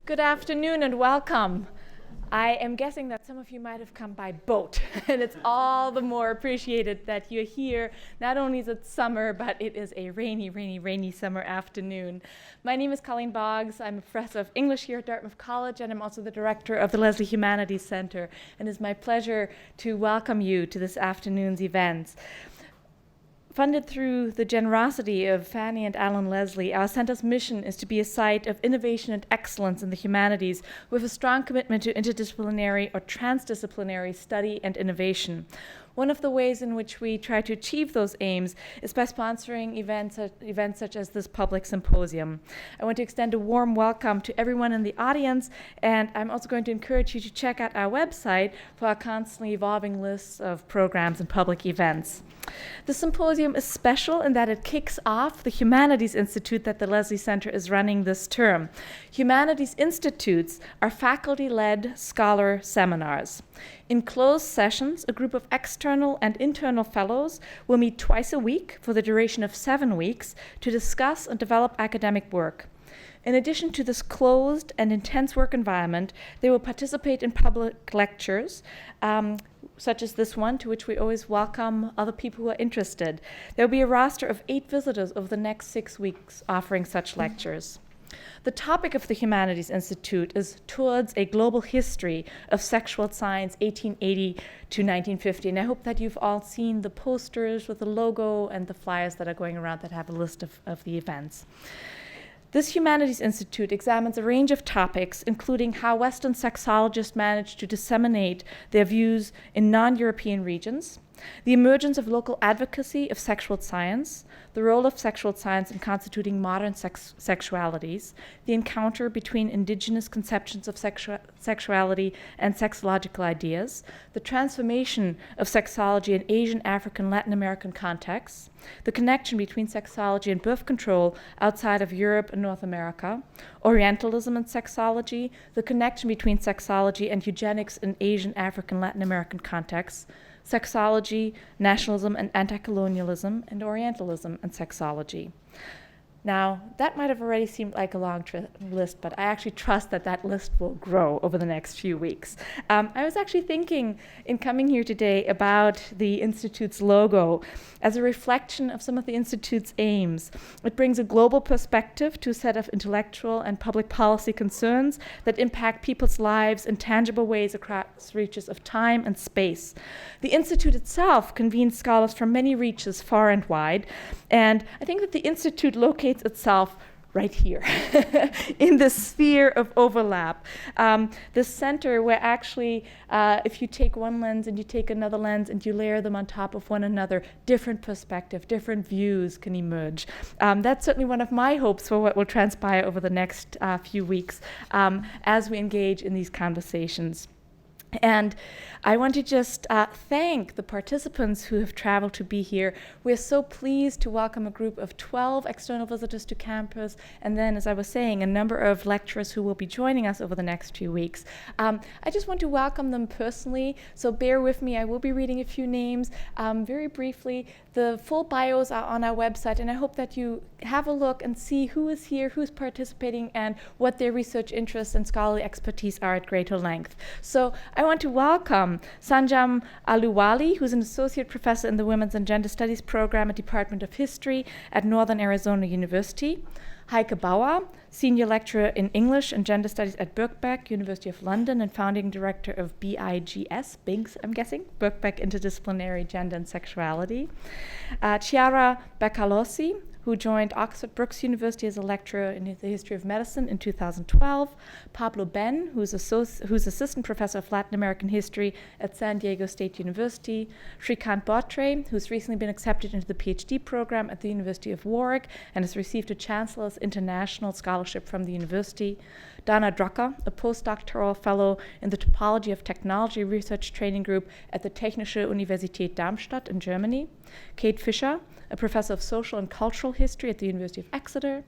Good afternoon and welcome. I am guessing that some of you might have come by boat, and it's all the more appreciated that you're here. Not only is it summer, but it is a rainy summer afternoon. My name is Colleen Boggs. I'm a professor of English here at Dartmouth College, and I'm also the director of the Lesley Humanities Center. And it's my pleasure to welcome you to this afternoon's events. Funded through the generosity of Fanny and Alan Lesley, our center's mission is to be a site of innovation and excellence in the humanities with a strong commitment to interdisciplinary or transdisciplinary study and innovation. One of the ways in which we try to achieve those aims is by sponsoring events such as this public symposium. I want to extend a warm welcome to everyone in the audience, and I'm also going to encourage you to check out our website for our constantly evolving lists of programs and public events. The symposium is special in that it kicks off the Humanities Institute that the Lesley Center is running this term. Humanities Institutes are faculty-led scholar seminars. In closed sessions, a group of external and internal fellows will meet twice a week for the duration of 7 weeks to discuss and develop academic work. In addition to this closed and intense work environment, they will participate in public lectures, such as this one, to which we always welcome other people who are interested. There will be a roster of 8 visitors over the next 6 weeks offering such lectures. The topic of the Humanities Institute is Towards a Global History of Sexual Science, 1880 to 1950. And I hope that you've all seen the posters with the logo and the flyers that are going around that have a list of the events. This Humanities Institute examines a range of topics, including how Western sexologists managed to disseminate their views in non-European regions, the emergence of local advocacy of sexual science, the role of sexual science in constituting modern sexualities, the encounter between indigenous conceptions of sexuality and sexological ideas, the transformation of sexology in Asian, African, Latin American contexts, the connection between sexology and birth control outside of Europe and North America, Orientalism and sexology, the connection between sexology and eugenics in Asian, African, Latin American contexts, sexology, nationalism and anti-colonialism, and Orientalism and sexology. Now, that might have already seemed like a long list, but I actually trust that that list will grow over the next few weeks. I was actually thinking in coming here today about the Institute's logo as a reflection of some of the Institute's aims. It brings a global perspective to a set of intellectual and public policy concerns that impact people's lives in tangible ways across reaches of time and space. The Institute itself convenes scholars from many reaches far and wide, and I think that the Institute locates itself right here in the sphere of overlap. The center where actually, if you take one lens and you take another lens and you layer them on top of one another, different perspective, different views can emerge. That's certainly one of my hopes for what will transpire over the next few weeks as we engage in these conversations. And I want to just thank the participants who have traveled to be here. We're so pleased to welcome a group of 12 external visitors to campus, and then, as I was saying, a number of lecturers who will be joining us over the next few weeks. I just want to welcome them personally, so bear with me. I will be reading a few names very briefly. The full bios are on our website, and I hope that you have a look and see who is here, who's participating, and what their research interests and scholarly expertise are at greater length. So I want to welcome Sanjam Aluwali, who's an associate professor in the Women's and Gender Studies program at Department of History at Northern Arizona University. Heike Bauer, senior lecturer in English and Gender Studies at Birkbeck, University of London, and founding director of BIGS, I'm guessing, Birkbeck Interdisciplinary Gender and Sexuality. Chiara Beccalossi, who joined Oxford Brookes University as a lecturer in the history of medicine in 2012. Pablo Ben, who's assistant professor of Latin American history at San Diego State University. Shrikant Botre, who's recently been accepted into the PhD program at the University of Warwick and has received a Chancellor's International Scholarship from the university. Dana Drucker, a postdoctoral fellow in the Topology of Technology Research Training Group at the Technische Universität Darmstadt in Germany. Kate Fischer, a professor of social and cultural History at the University of Exeter,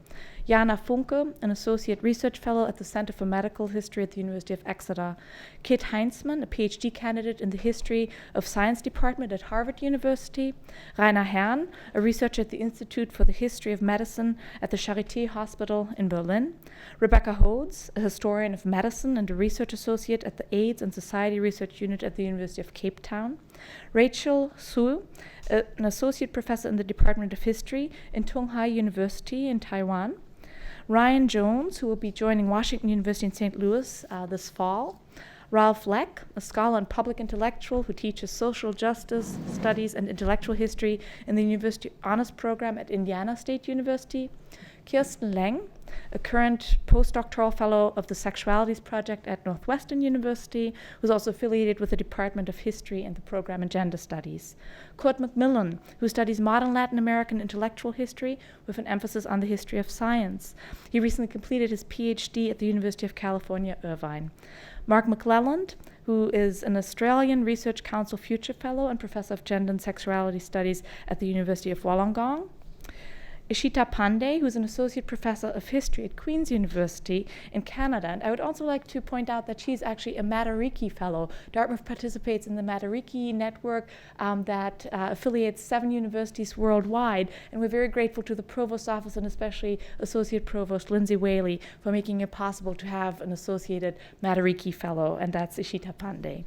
Jana Funke, an Associate Research Fellow at the Center for Medical History at the University of Exeter, Kit Heinzmann, a PhD candidate in the History of Science Department at Harvard University, Rainer Herrn, a researcher at the Institute for the History of Medicine at the Charité Hospital in Berlin, Rebecca Hodes, a historian of medicine and a research associate at the AIDS and Society Research Unit at the University of Cape Town, Rachel Su, an associate professor in the Department of History in Tung Hai University in Taiwan, Ryan Jones, who will be joining Washington University in St. Louis this fall, Ralph Leck, a scholar and public intellectual who teaches social justice studies and intellectual history in the University Honors Program at Indiana State University, Kirsten Leng, a current postdoctoral fellow of the Sexualities Project at Northwestern University, who's also affiliated with the Department of History and the program in Gender Studies. Kurt McMillan, who studies modern Latin American intellectual history with an emphasis on the history of science. He recently completed his PhD at the University of California, Irvine. Mark McClelland, who is an Australian Research Council Future Fellow and Professor of Gender and Sexuality Studies at the University of Wollongong. Ishita Pandey, who's an associate professor of history at Queen's University in Canada. And I would also like to point out that she's actually a Matariki fellow. Dartmouth participates in the Matariki network that affiliates 7 universities worldwide. And we're very grateful to the Provost's office and especially Associate Provost Lindsay Whaley for making it possible to have an associated Matariki fellow, and that's Ishita Pandey.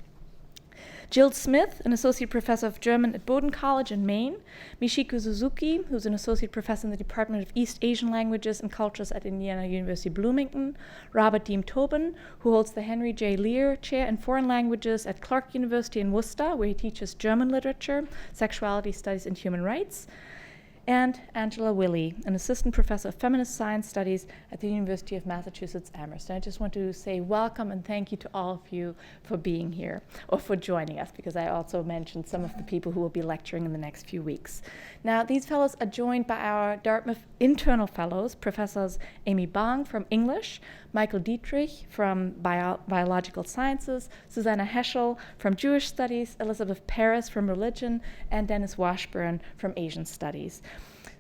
Jill Smith, an associate professor of German at Bowdoin College in Maine, Michiko Suzuki, who's an associate professor in the Department of East Asian Languages and Cultures at Indiana University Bloomington, Robert Dean Tobin, who holds the Henry J. Lear Chair in Foreign Languages at Clark University in Worcester, where he teaches German literature, sexuality studies, and human rights, and Angela Willey, an assistant professor of feminist science studies at the University of Massachusetts Amherst. And I just want to say welcome and thank you to all of you for being here, or for joining us, because I also mentioned some of the people who will be lecturing in the next few weeks. Now, these fellows are joined by our Dartmouth internal fellows, Professors Amy Bang from English, Michael Dietrich from Biological Sciences, Susanna Heschel from Jewish Studies, Elizabeth Paris from Religion, and Dennis Washburn from Asian Studies.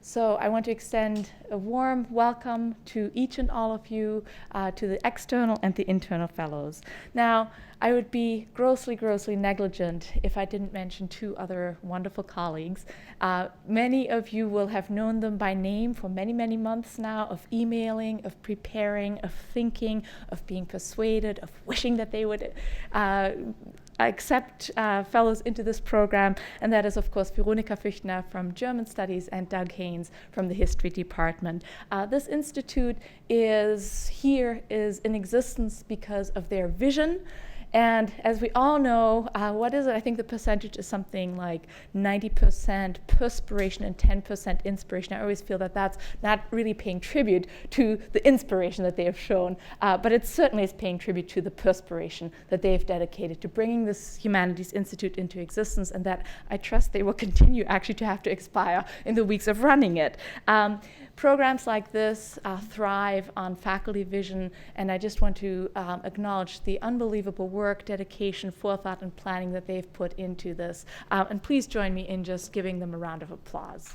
So I want to extend a warm welcome to each and all of you, to the external and the internal fellows. Now, I would be grossly, grossly negligent if I didn't mention 2 other wonderful colleagues. Many of you will have known them by name for many, many months now, of emailing, of preparing, of thinking, of being persuaded, of wishing that they would accept fellows into this program, and that is, of course, Veronika Füchtner from German Studies and Doug Haynes from the History Department. This institute is in existence because of their vision. And as we all know, what is it? I think the percentage is something like 90% perspiration and 10% inspiration. I always feel that that's not really paying tribute to the inspiration that they have shown, but it certainly is paying tribute to the perspiration that they have dedicated to bringing this Humanities Institute into existence, and that I trust they will continue actually to have to expire in the weeks of running it. Programs like this thrive on faculty vision, and I just want to acknowledge the unbelievable work, dedication, forethought, and planning that they've put into this. And please join me in just giving them a round of applause.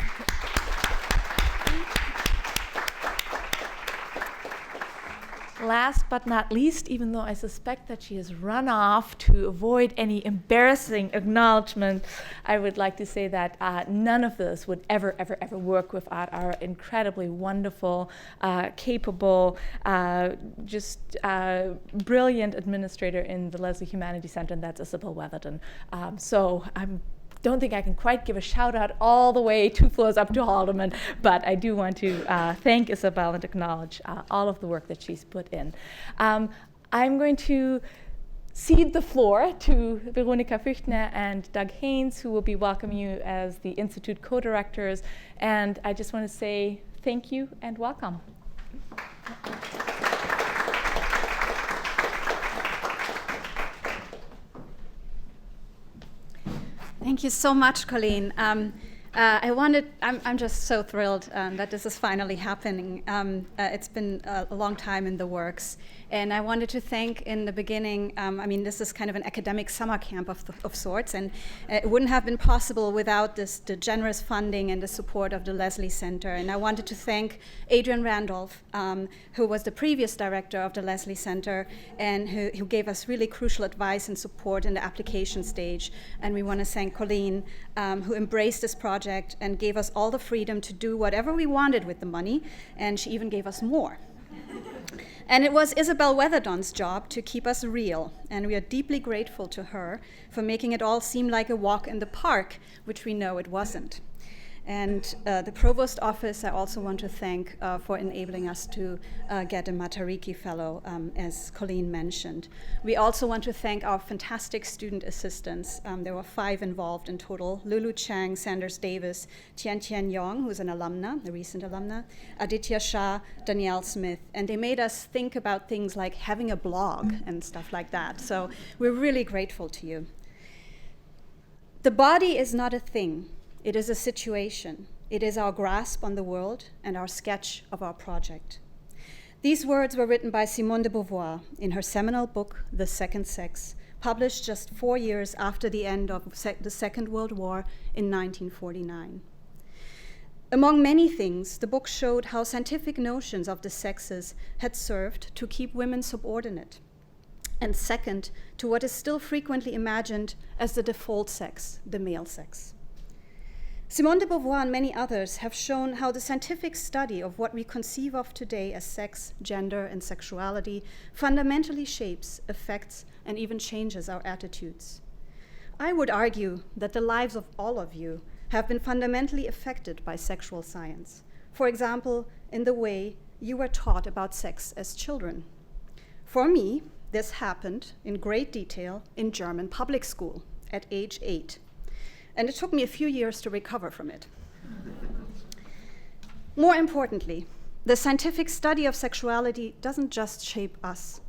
Last but not least, even though I suspect that she has run off to avoid any embarrassing acknowledgement, I would like to say that none of this would ever work without our incredibly wonderful, capable, brilliant administrator in the Lesley Humanities Center, and that's Isabel Weatherden. So I'm don't think I can quite give a shout out all the way 2 floors up to Haldeman, but I do want to thank Isabel and acknowledge all of the work that she's put in. I'm going to cede the floor to Veronika Füchtner and Doug Haynes, who will be welcoming you as the Institute co-directors, and I just want to say thank you and welcome. Thank you so much, Colleen. I'm just so thrilled that this is finally happening. It's been a long time in the works. And I wanted to thank in the beginning, this is kind of an academic summer camp of sorts, and it wouldn't have been possible without the generous funding and the support of the Lesley Center. And I wanted to thank Adrian Randolph, who was the previous director of the Lesley Center, and who gave us really crucial advice and support in the application stage. And we want to thank Colleen, who embraced this project and gave us all the freedom to do whatever we wanted with the money, and she even gave us more. And it was Isabel Weatherdon's job to keep us real, and we are deeply grateful to her for making it all seem like a walk in the park, which we know it wasn't. And the Provost Office, I also want to thank for enabling us to get a Matariki Fellow, as Colleen mentioned. We also want to thank our fantastic student assistants. There were 5 involved in total: Lulu Chang, Sanders Davis, Tian Yong, who's an alumna, a recent alumna, Aditya Shah, Danielle Smith, and they made us think about things like having a blog and stuff like that. So we're really grateful to you. The body is not a thing. It is a situation. It is our grasp on the world and our sketch of our project. These words were written by Simone de Beauvoir in her seminal book, The Second Sex, published just 4 years after the end of the Second World War in 1949. Among many things, the book showed how scientific notions of the sexes had served to keep women subordinate, and second, to what is still frequently imagined as the default sex, the male sex. Simone de Beauvoir and many others have shown how the scientific study of what we conceive of today as sex, gender, and sexuality fundamentally shapes, affects, and even changes our attitudes. I would argue that the lives of all of you have been fundamentally affected by sexual science. For example, in the way you were taught about sex as children. For me, this happened in great detail in German public school at age 8. And it took me a few years to recover from it. More importantly, the scientific study of sexuality doesn't just shape us.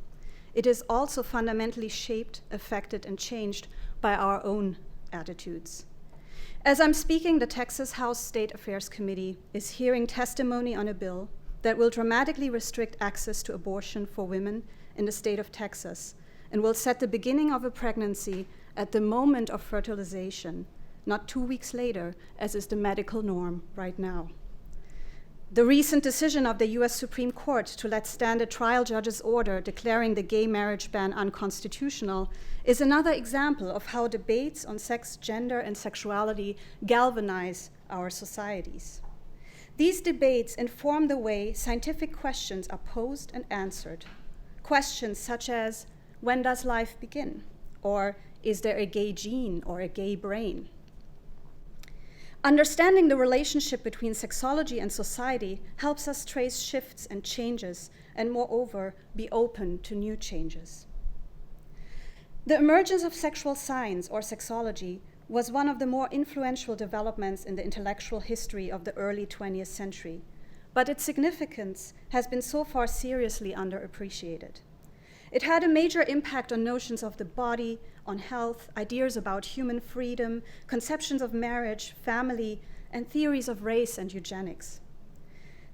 It is also fundamentally shaped, affected, and changed by our own attitudes. As I'm speaking, the Texas House State Affairs Committee is hearing testimony on a bill that will dramatically restrict access to abortion for women in the state of Texas and will set the beginning of a pregnancy at the moment of fertilization, not 2 weeks later, as is the medical norm right now. The recent decision of the US Supreme Court to let stand a trial judge's order declaring the gay marriage ban unconstitutional is another example of how debates on sex, gender, and sexuality galvanize our societies. These debates inform the way scientific questions are posed and answered. Questions such as, when does life begin? Or, is there a gay gene or a gay brain? Understanding the relationship between sexology and society helps us trace shifts and changes, and moreover, be open to new changes. The emergence of sexual science, or sexology, was one of the more influential developments in the intellectual history of the early 20th century, but its significance has been so far seriously underappreciated. It had a major impact on notions of the body, on health, ideas about human freedom, conceptions of marriage, family, and theories of race and eugenics.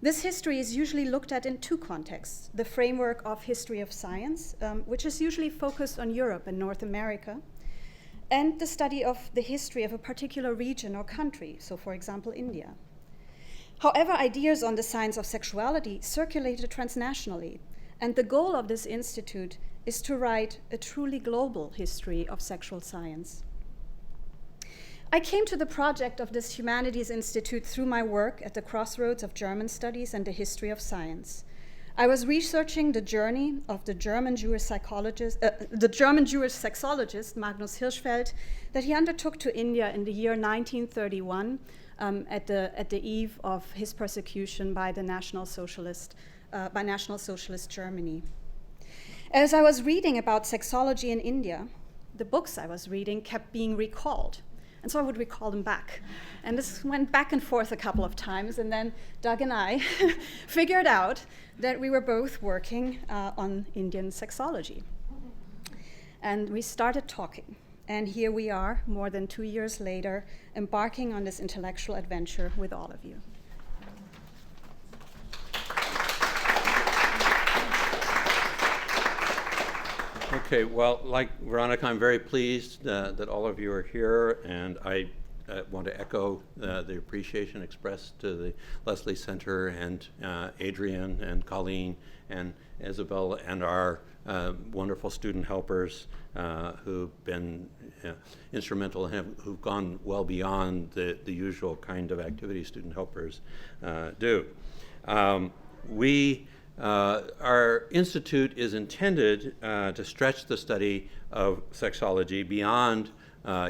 This history is usually looked at in 2 contexts: the framework of history of science, which is usually focused on Europe and North America, and the study of the history of a particular region or country, so for example, India. However, ideas on the science of sexuality circulated transnationally, and the goal of this institute is to write a truly global history of sexual science. I came to the project of this Humanities Institute through my work at the crossroads of German studies and the history of science. I was researching the journey of the German Jewish sexologist Magnus Hirschfeld that he undertook to India in the year 1931 at the eve of his persecution by National Socialist Germany. As I was reading about sexology in India, the books I was reading kept being recalled. And so I would recall them back. And this went back and forth a couple of times, and then Doug and I figured out that we were both working on Indian sexology. And we started talking. And here we are, more than 2 years later, embarking on this intellectual adventure with all of you. Okay, well, like Veronica, I'm very pleased that all of you are here, and I want to echo the appreciation expressed to the Lesley Center and Adrian and Colleen and Isabel and our wonderful student helpers who've been instrumental and who've gone well beyond the usual kind of activity student helpers do. Our institute is intended to stretch the study of sexology beyond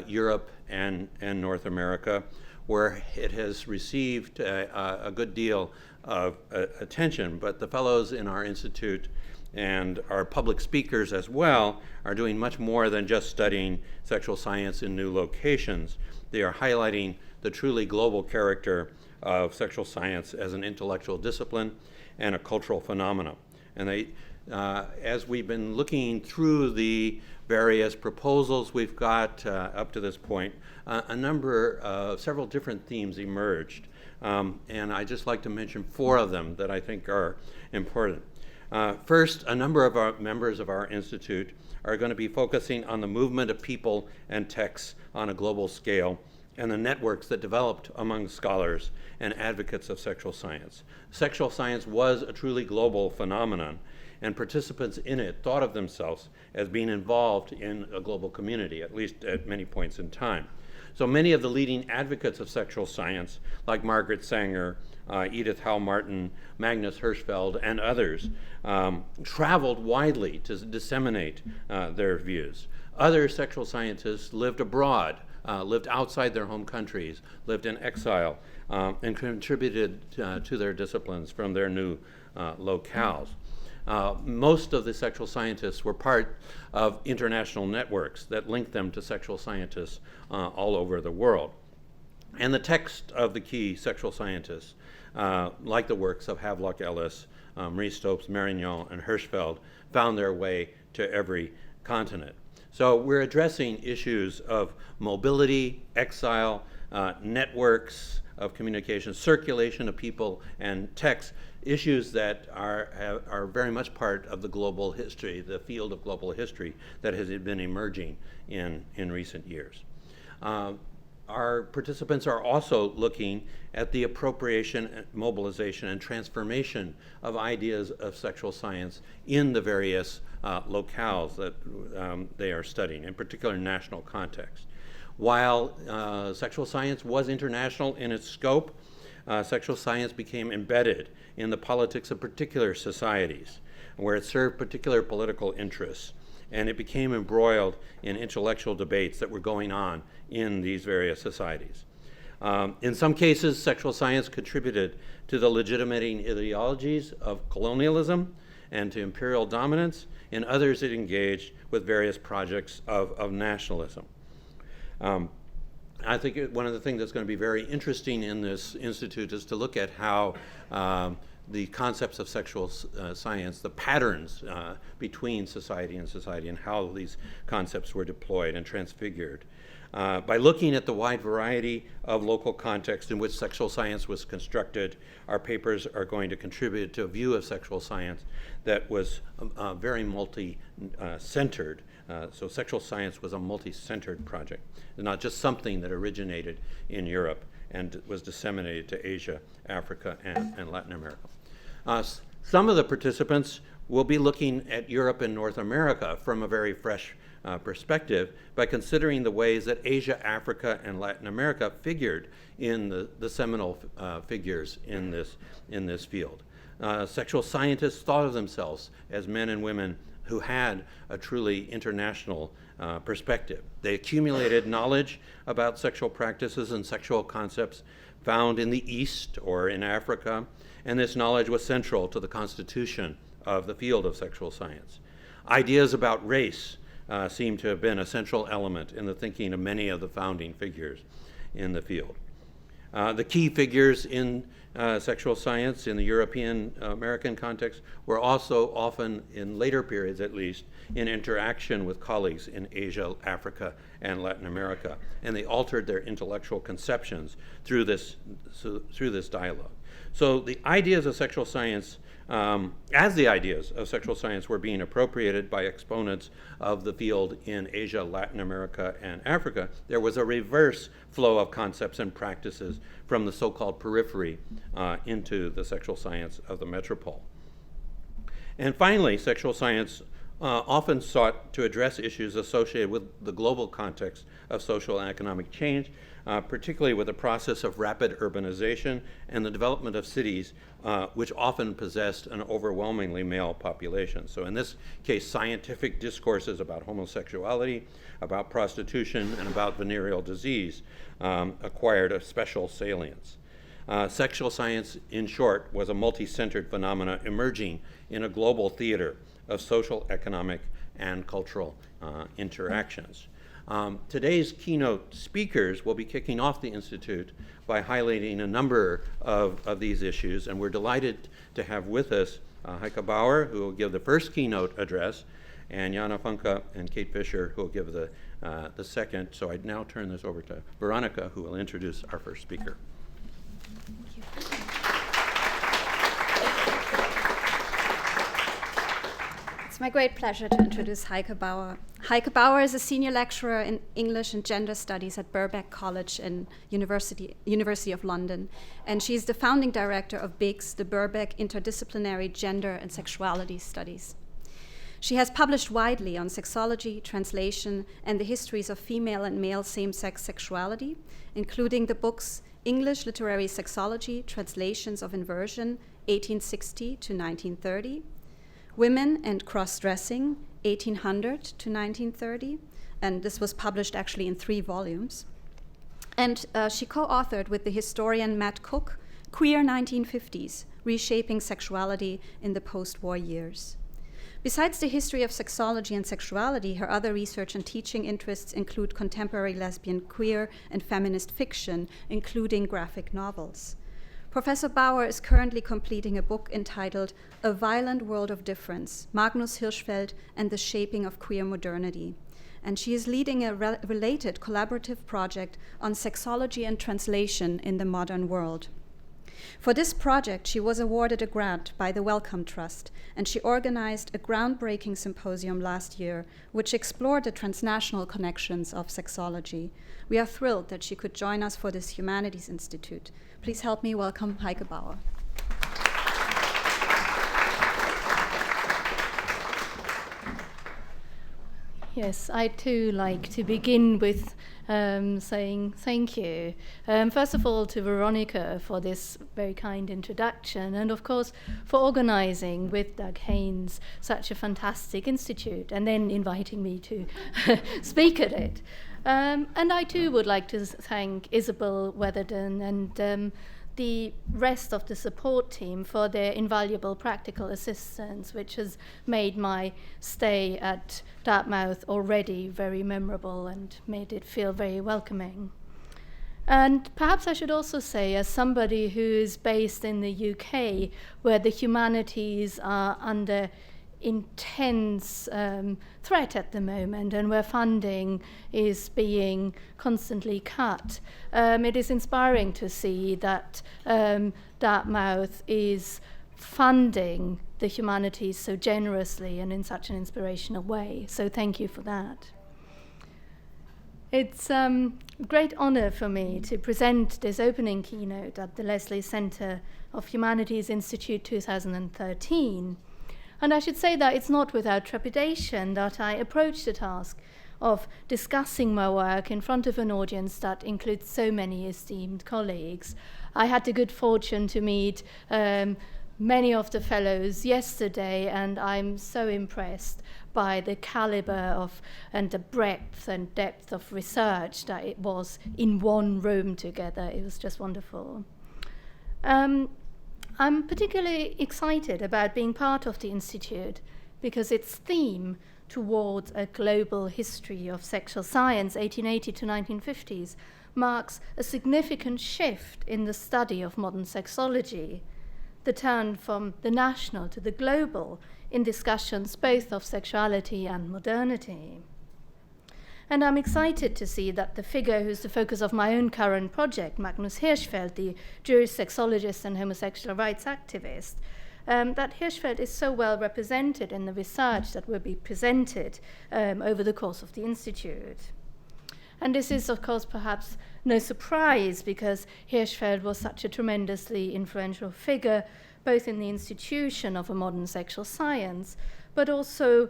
Europe and North America, where it has received a good deal of attention. But the fellows in our institute and our public speakers as well are doing much more than just studying sexual science in new locations. They are highlighting the truly global character of sexual science as an intellectual discipline and a cultural phenomenon. And they, as we've been looking through the various proposals we've got up to this point, several different themes emerged. And I'd just like to mention 4 of them that I think are important. First, a number of our members of our institute are going to be focusing on the movement of people and texts on a global scale and the networks that developed among scholars and advocates of sexual science. Sexual science was a truly global phenomenon, and participants in it thought of themselves as being involved in a global community, at least at many points in time. So many of the leading advocates of sexual science, like Margaret Sanger, Edith Howe Martin, Magnus Hirschfeld, and others, traveled widely to disseminate their views. Other sexual scientists lived abroad, lived outside their home countries, lived in exile, and contributed to their disciplines from their new locales. Most of the sexual scientists were part of international networks that linked them to sexual scientists all over the world. And the text of the key sexual scientists, like the works of Havelock Ellis, Marie Stopes, Marignon, and Hirschfeld, found their way to every continent. So we're addressing issues of mobility, exile, networks of communication, circulation of people and texts, issues that are very much part of the global history, the field of global history that has been emerging in recent years. Our participants are also looking at the appropriation, mobilization, and transformation of ideas of sexual science in the various locales that they are studying, in particular national context. While sexual science was international in its scope, sexual science became embedded in the politics of particular societies, where it served particular political interests, and it became embroiled in intellectual debates that were going on in these various societies. In some cases, sexual science contributed to the legitimating ideologies of colonialism and to imperial dominance. In others, it engaged with various projects of nationalism. I think one of the things that's going to be very interesting in this institute is to look at how the concepts of sexual science, the patterns between society and society, and how these concepts were deployed and transfigured. By looking at the wide variety of local contexts in which sexual science was constructed, our papers are going to contribute to a view of sexual science that was very multi-centered. So sexual science was a multi-centered project, not just something that originated in Europe and was disseminated to Asia, Africa, and Latin America. Some of the participants will be looking at Europe and North America from a very fresh perspective by considering the ways that Asia, Africa, and Latin America figured in the seminal figures in this field. Sexual scientists thought of themselves as men and women who had a truly international perspective. They accumulated knowledge about sexual practices and sexual concepts found in the East or in Africa, and this knowledge was central to the constitution of the field of sexual science. Ideas about race seem to have been a central element in the thinking of many of the founding figures in the field. The key figures in sexual science in the European American context were also often, in later periods at least, in interaction with colleagues in Asia, Africa, and Latin America, and they altered their intellectual conceptions through this dialogue. So the ideas of sexual science as the ideas of sexual science were being appropriated by exponents of the field in Asia, Latin America, and Africa, there was a reverse flow of concepts and practices from the so-called periphery into the sexual science of the metropole. And finally, sexual science often sought to address issues associated with the global context of social and economic change, particularly with the process of rapid urbanization and the development of cities, which often possessed an overwhelmingly male population. So in this case, scientific discourses about homosexuality, about prostitution, and about venereal disease acquired a special salience. Sexual science, in short, was a multi-centered phenomena emerging in a global theater of social, economic, and cultural interactions. Today's keynote speakers will be kicking off the Institute by highlighting a number of these issues, and we're delighted to have with us Heike Bauer, who will give the first keynote address, and Jana Funke and Kate Fisher, who will give the second. So I now turn this over to Veronica, who will introduce our first speaker. It's my great pleasure to introduce Heike Bauer. Heike Bauer is a senior lecturer in English and Gender Studies at Birkbeck College and University of London, and she's the founding director of BIGS, the Birkbeck Interdisciplinary Gender and Sexuality Studies. She has published widely on sexology, translation, and the histories of female and male same-sex sexuality, including the books English Literary Sexology, Translations of Inversion, 1860 to 1930, Women and Cross-Dressing, 1800 to 1930, and this was published actually in 3 volumes. And she co-authored with the historian Matt Cook, Queer 1950s, Reshaping Sexuality in the Post-War Years. Besides the history of sexology and sexuality, her other research and teaching interests include contemporary lesbian, queer, and feminist fiction, including graphic novels. Professor Bauer is currently completing a book entitled A Violent World of Difference, Magnus Hirschfeld and the Shaping of Queer Modernity. And she is leading a related collaborative project on sexology and translation in the modern world. For this project, she was awarded a grant by the Wellcome Trust, and she organized a groundbreaking symposium last year, which explored the transnational connections of sexology. We are thrilled that she could join us for this Humanities Institute. Please help me welcome Heike Bauer. Yes, I too like to begin with saying thank you. First of all, to Veronica for this very kind introduction, and of course for organizing with Doug Haynes such a fantastic institute, and then inviting me to speak at it. And I too would like to thank Isabel Weatherden and the rest of the support team for their invaluable practical assistance, which has made my stay at Dartmouth already very memorable and made it feel very welcoming. And perhaps I should also say, as somebody who is based in the UK, where the humanities are under intense threat at the moment and where funding is being constantly cut. It is inspiring to see that Dartmouth is funding the humanities so generously and in such an inspirational way. So thank you for that. It's a great honor for me to present this opening keynote at the Lesley Center of Humanities Institute 2013. And I should say that it's not without trepidation that I approach the task of discussing my work in front of an audience that includes so many esteemed colleagues. I had the good fortune to meet many of the fellows yesterday, and I'm so impressed by the caliber of and the breadth and depth of research that it was in one room together. It was just wonderful. I'm particularly excited about being part of the Institute because its theme towards a global history of sexual science, 1880 to 1950s, marks a significant shift in the study of modern sexology, the turn from the national to the global in discussions both of sexuality and modernity. And I'm excited to see that the figure who's the focus of my own current project, Magnus Hirschfeld, the Jewish sexologist and homosexual rights activist, that Hirschfeld is so well represented in the research that will be presented over the course of the Institute. And this is, of course, perhaps no surprise, because Hirschfeld was such a tremendously influential figure, both in the institution of a modern sexual science, but also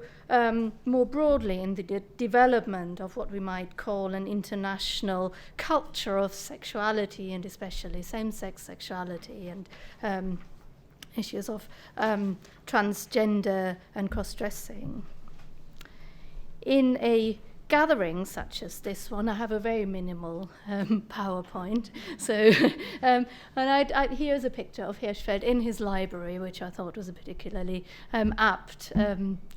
more broadly in the development of what we might call an international culture of sexuality, and especially same-sex sexuality and issues of transgender and cross-dressing. In a gathering such as this one, I have a very minimal PowerPoint. So, and here's a picture of Hirschfeld in his library, which I thought was a particularly apt,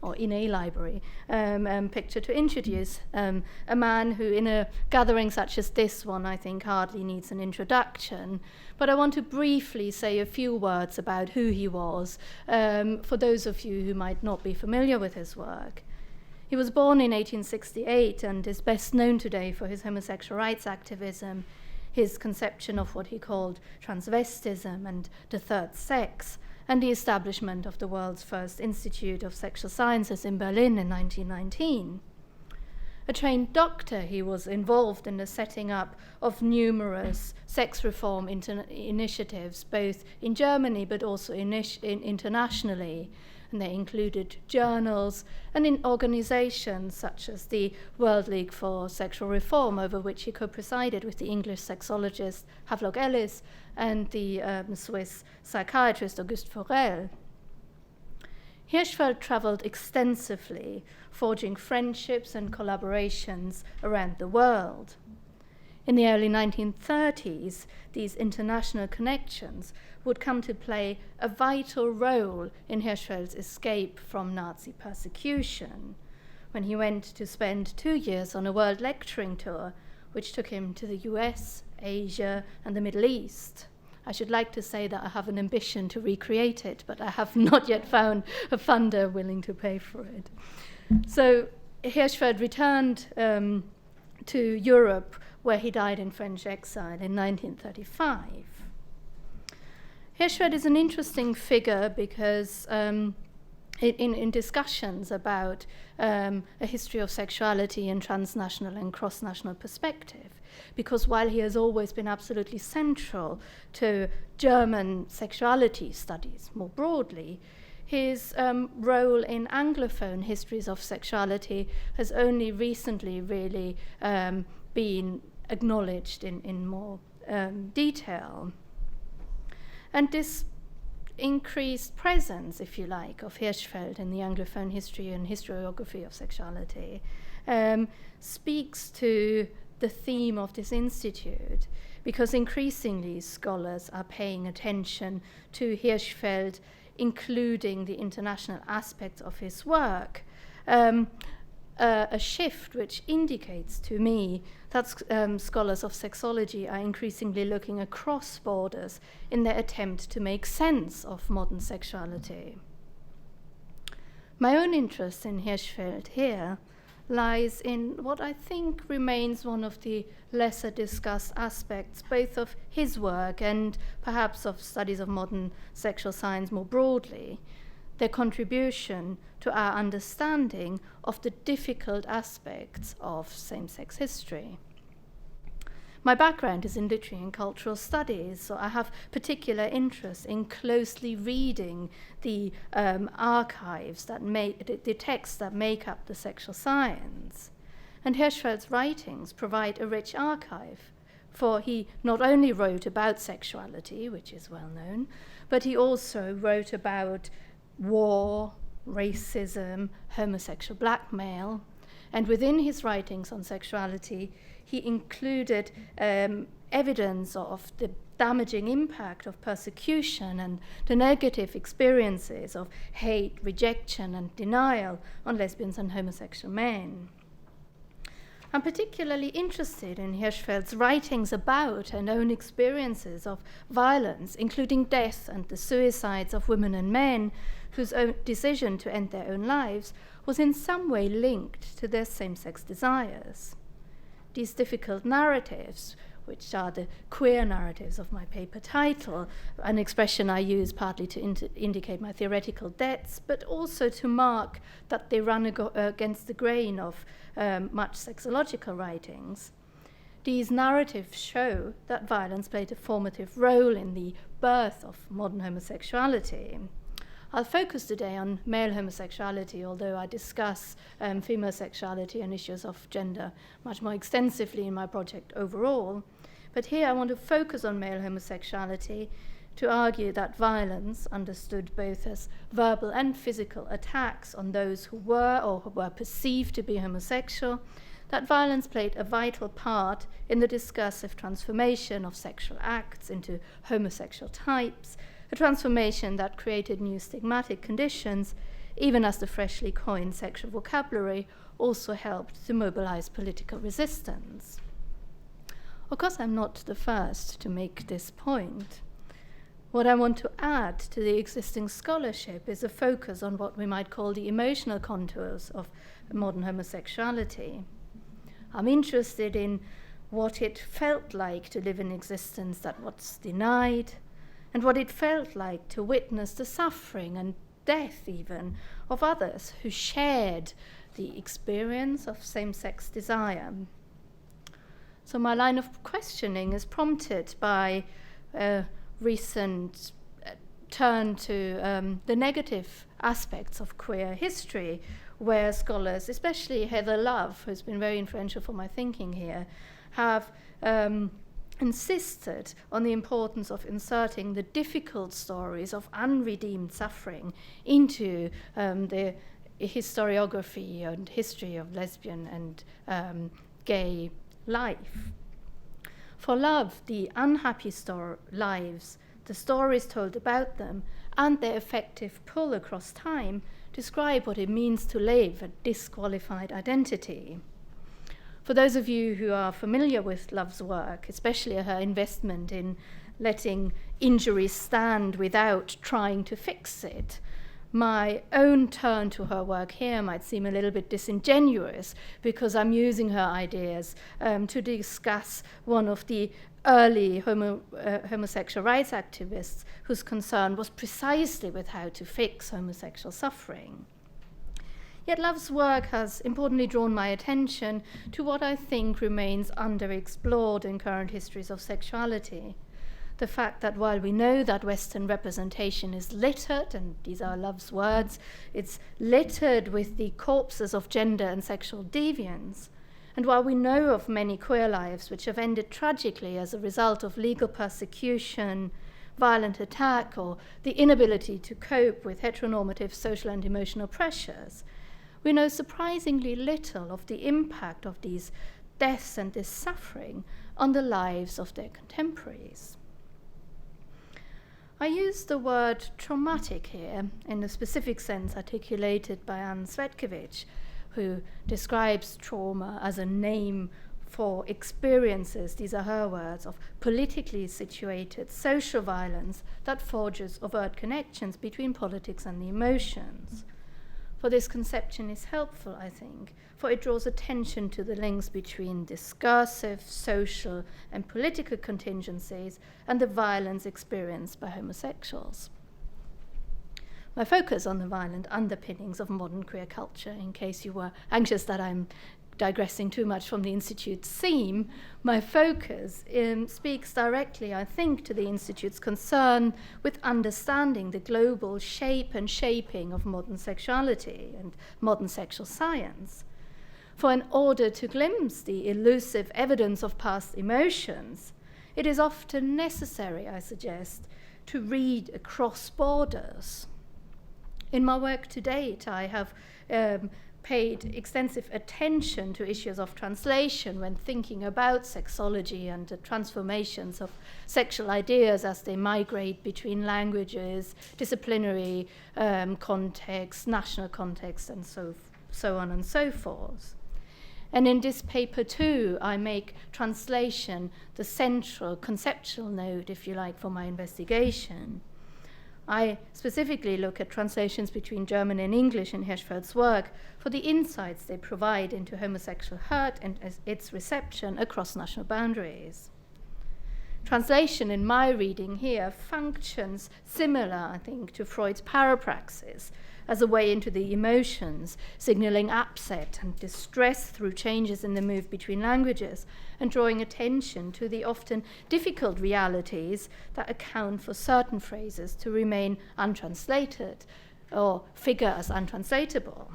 or in a library, picture to introduce a man who, in a gathering such as this one, I think hardly needs an introduction. But I want to briefly say a few words about who he was, for those of you who might not be familiar with his work. He was born in 1868 and is best known today for his homosexual rights activism, his conception of what he called transvestism and the third sex, and the establishment of the world's first Institute of Sexual Sciences in Berlin in 1919. A trained doctor, he was involved in the setting up of numerous sex reform initiatives, both in Germany but also internationally. And they included journals and in organizations such as the World League for Sexual Reform, over which he co-presided with the English sexologist Havelock Ellis and the Swiss psychiatrist Auguste Forel. Hirschfeld traveled extensively, forging friendships and collaborations around the world. In the early 1930s, these international connections would come to play a vital role in Hirschfeld's escape from Nazi persecution, when he went to spend 2 years on a world lecturing tour, which took him to the US, Asia, and the Middle East. I should like to say that I have an ambition to recreate it, but I have not yet found a funder willing to pay for it. So Hirschfeld returned to Europe, where he died in French exile in 1935. Hirschfeld is an interesting figure because in discussions about a history of sexuality in transnational and cross-national perspective, because while he has always been absolutely central to German sexuality studies more broadly, his role in Anglophone histories of sexuality has only recently really been acknowledged in more detail. And this increased presence, if you like, of Hirschfeld in the Anglophone history and historiography of sexuality speaks to the theme of this institute, because increasingly scholars are paying attention to Hirschfeld, including the international aspects of his work, a shift which indicates to me that scholars of sexology are increasingly looking across borders in their attempt to make sense of modern sexuality. My own interest in Hirschfeld here lies in what I think remains one of the lesser discussed aspects both of his work and perhaps of studies of modern sexual science more broadly, their contribution to our understanding of the difficult aspects of same-sex history. My background is in literary and cultural studies, so I have particular interest in closely reading the archives the texts that make up the sexual science. And Hirschfeld's writings provide a rich archive, for he not only wrote about sexuality, which is well known, but he also wrote about war, racism, homosexual blackmail, and within his writings on sexuality, he included evidence of the damaging impact of persecution and the negative experiences of hate, rejection, and denial on lesbians and homosexual men. I'm particularly interested in Hirschfeld's writings about and own experiences of violence, including death and the suicides of women and men whose own decision to end their own lives was in some way linked to their same-sex desires. These difficult narratives which are the queer narratives of my paper title, an expression I use partly to indicate my theoretical debts, but also to mark that they run against the grain of much sexological writings. These narratives show that violence played a formative role in the birth of modern homosexuality. I'll focus today on male homosexuality, although I discuss female sexuality and issues of gender much more extensively in my project overall. But here I want to focus on male homosexuality to argue that violence, understood both as verbal and physical attacks on those who were or who were perceived to be homosexual, that violence played a vital part in the discursive transformation of sexual acts into homosexual types, a transformation that created new stigmatic conditions, even as the freshly coined sexual vocabulary also helped to mobilize political resistance. Of course, I'm not the first to make this point. What I want to add to the existing scholarship is a focus on what we might call the emotional contours of modern homosexuality. I'm interested in what it felt like to live an existence that was denied, and what it felt like to witness the suffering and death even of others who shared the experience of same-sex desire. So my line of questioning is prompted by a recent turn to the negative aspects of queer history, where scholars, especially Heather Love, who's been very influential for my thinking here, have insisted on the importance of inserting the difficult stories of unredeemed suffering into the historiography and history of lesbian and gay life. For Love, the unhappy lives, the stories told about them, and their effective pull across time describe what it means to live a disqualified identity. For those of you who are familiar with Love's work, especially her investment in letting injuries stand without trying to fix it, my own turn to her work here might seem a little bit disingenuous because I'm using her ideas to discuss one of the early homosexual rights activists whose concern was precisely with how to fix homosexual suffering. Yet Love's work has importantly drawn my attention to what I think remains underexplored in current histories of sexuality. The fact that while we know that Western representation is littered, and these are Love's words, it's littered with the corpses of gender and sexual deviance, and while we know of many queer lives which have ended tragically as a result of legal persecution, violent attack, or the inability to cope with heteronormative social and emotional pressures, we know surprisingly little of the impact of these deaths and this suffering on the lives of their contemporaries. I use the word traumatic here in the specific sense articulated by Anne Svetkovich, who describes trauma as a name for experiences, these are her words, of politically situated social violence that forges overt connections between politics and the emotions. For this conception is helpful, I think, for it draws attention to the links between discursive, social, and political contingencies and the violence experienced by homosexuals. My focus on the violent underpinnings of modern queer culture, in case you were anxious that I'm digressing too much from the Institute's theme, my focus speaks directly, I think, to the Institute's concern with understanding the global shape and shaping of modern sexuality and modern sexual science. For in order to glimpse the elusive evidence of past emotions, it is often necessary, I suggest, to read across borders. In my work to date, I have paid extensive attention to issues of translation when thinking about sexology and the transformations of sexual ideas as they migrate between languages, disciplinary contexts, national contexts, and so on and so forth. And in this paper too, I make translation the central conceptual node, if you like, for my investigation. I specifically look at translations between German and English in Hirschfeld's work for the insights they provide into homosexual hurt and its reception across national boundaries. Translation, in my reading here, functions similar, I think, to Freud's parapraxis, as a way into the emotions, signaling upset and distress through changes in the move between languages, and drawing attention to the often difficult realities that account for certain phrases to remain untranslated or figure as untranslatable.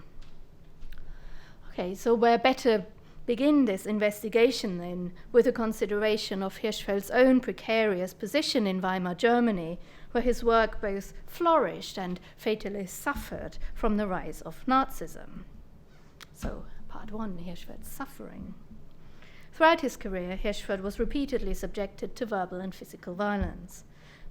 Okay, so where better begin this investigation then with a consideration of Hirschfeld's own precarious position in Weimar Germany, where his work both flourished and fatally suffered from the rise of Nazism. So, part one, Hirschfeld's suffering. Throughout his career, Hirschfeld was repeatedly subjected to verbal and physical violence.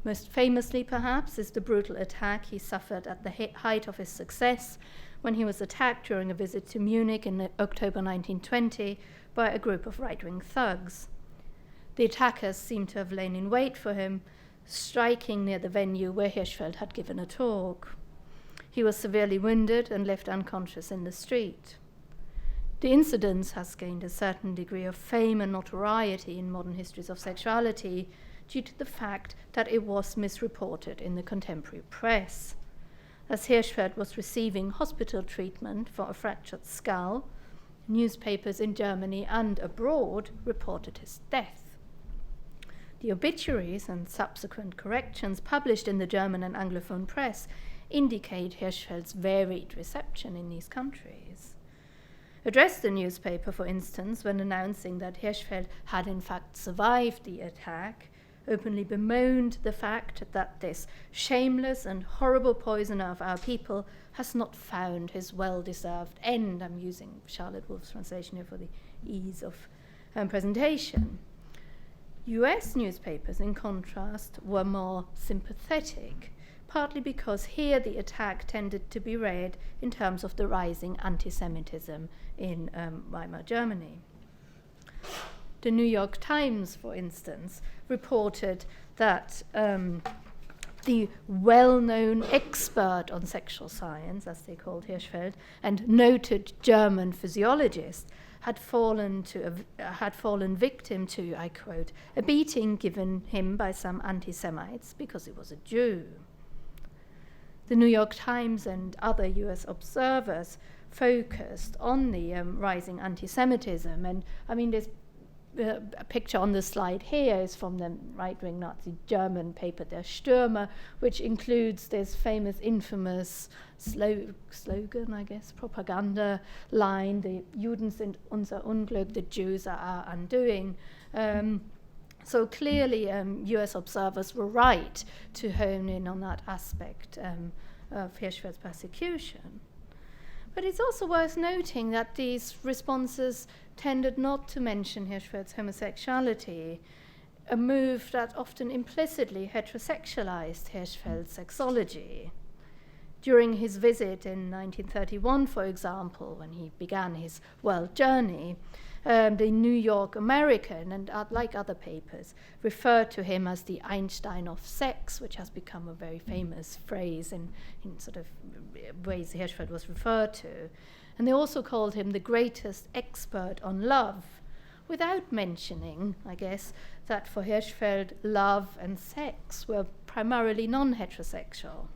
Most famously, perhaps, is the brutal attack he suffered at the height of his success when he was attacked during a visit to Munich in October 1920 by a group of right-wing thugs. The attackers seem to have lain in wait for him, striking near the venue where Hirschfeld had given a talk. He was severely wounded and left unconscious in the street. The incident has gained a certain degree of fame and notoriety in modern histories of sexuality due to the fact that it was misreported in the contemporary press. As Hirschfeld was receiving hospital treatment for a fractured skull, newspapers in Germany and abroad reported his death. The obituaries and subsequent corrections published in the German and Anglophone press indicate Hirschfeld's varied reception in these countries. Addressed the newspaper, for instance, when announcing that Hirschfeld had in fact survived the attack, openly bemoaned the fact that this shameless and horrible poisoner of our people has not found his well-deserved end. I'm using Charlotte Wolf's translation here for the ease of presentation. US newspapers, in contrast, were more sympathetic, partly because here the attack tended to be read in terms of the rising anti-Semitism in Weimar Germany. The New York Times, for instance, reported that the well-known expert on sexual science, as they called Hirschfeld, and noted German physiologist had fallen victim to, I quote, a beating given him by some anti-Semites because he was a Jew. The New York Times and other US observers focused on the rising anti-Semitism, and I mean this a picture on the slide here is from the right-wing Nazi German paper Der Stürmer, which includes this famous, infamous slogan, I guess, propaganda line, the Juden sind unser Unglück, the Jews are our undoing. So clearly US observers were right to hone in on that aspect of Hirschfeld's persecution. But it's also worth noting that these responses tended not to mention Hirschfeld's homosexuality, a move that often implicitly heterosexualized Hirschfeld's sexology. During his visit in 1931, for example, when he began his world journey, the New York American, and like other papers, referred to him as the Einstein of sex, which has become a very famous phrase in sort of ways Hirschfeld was referred to. And they also called him the greatest expert on love, without mentioning, I guess, that for Hirschfeld, love and sex were primarily non-heterosexual.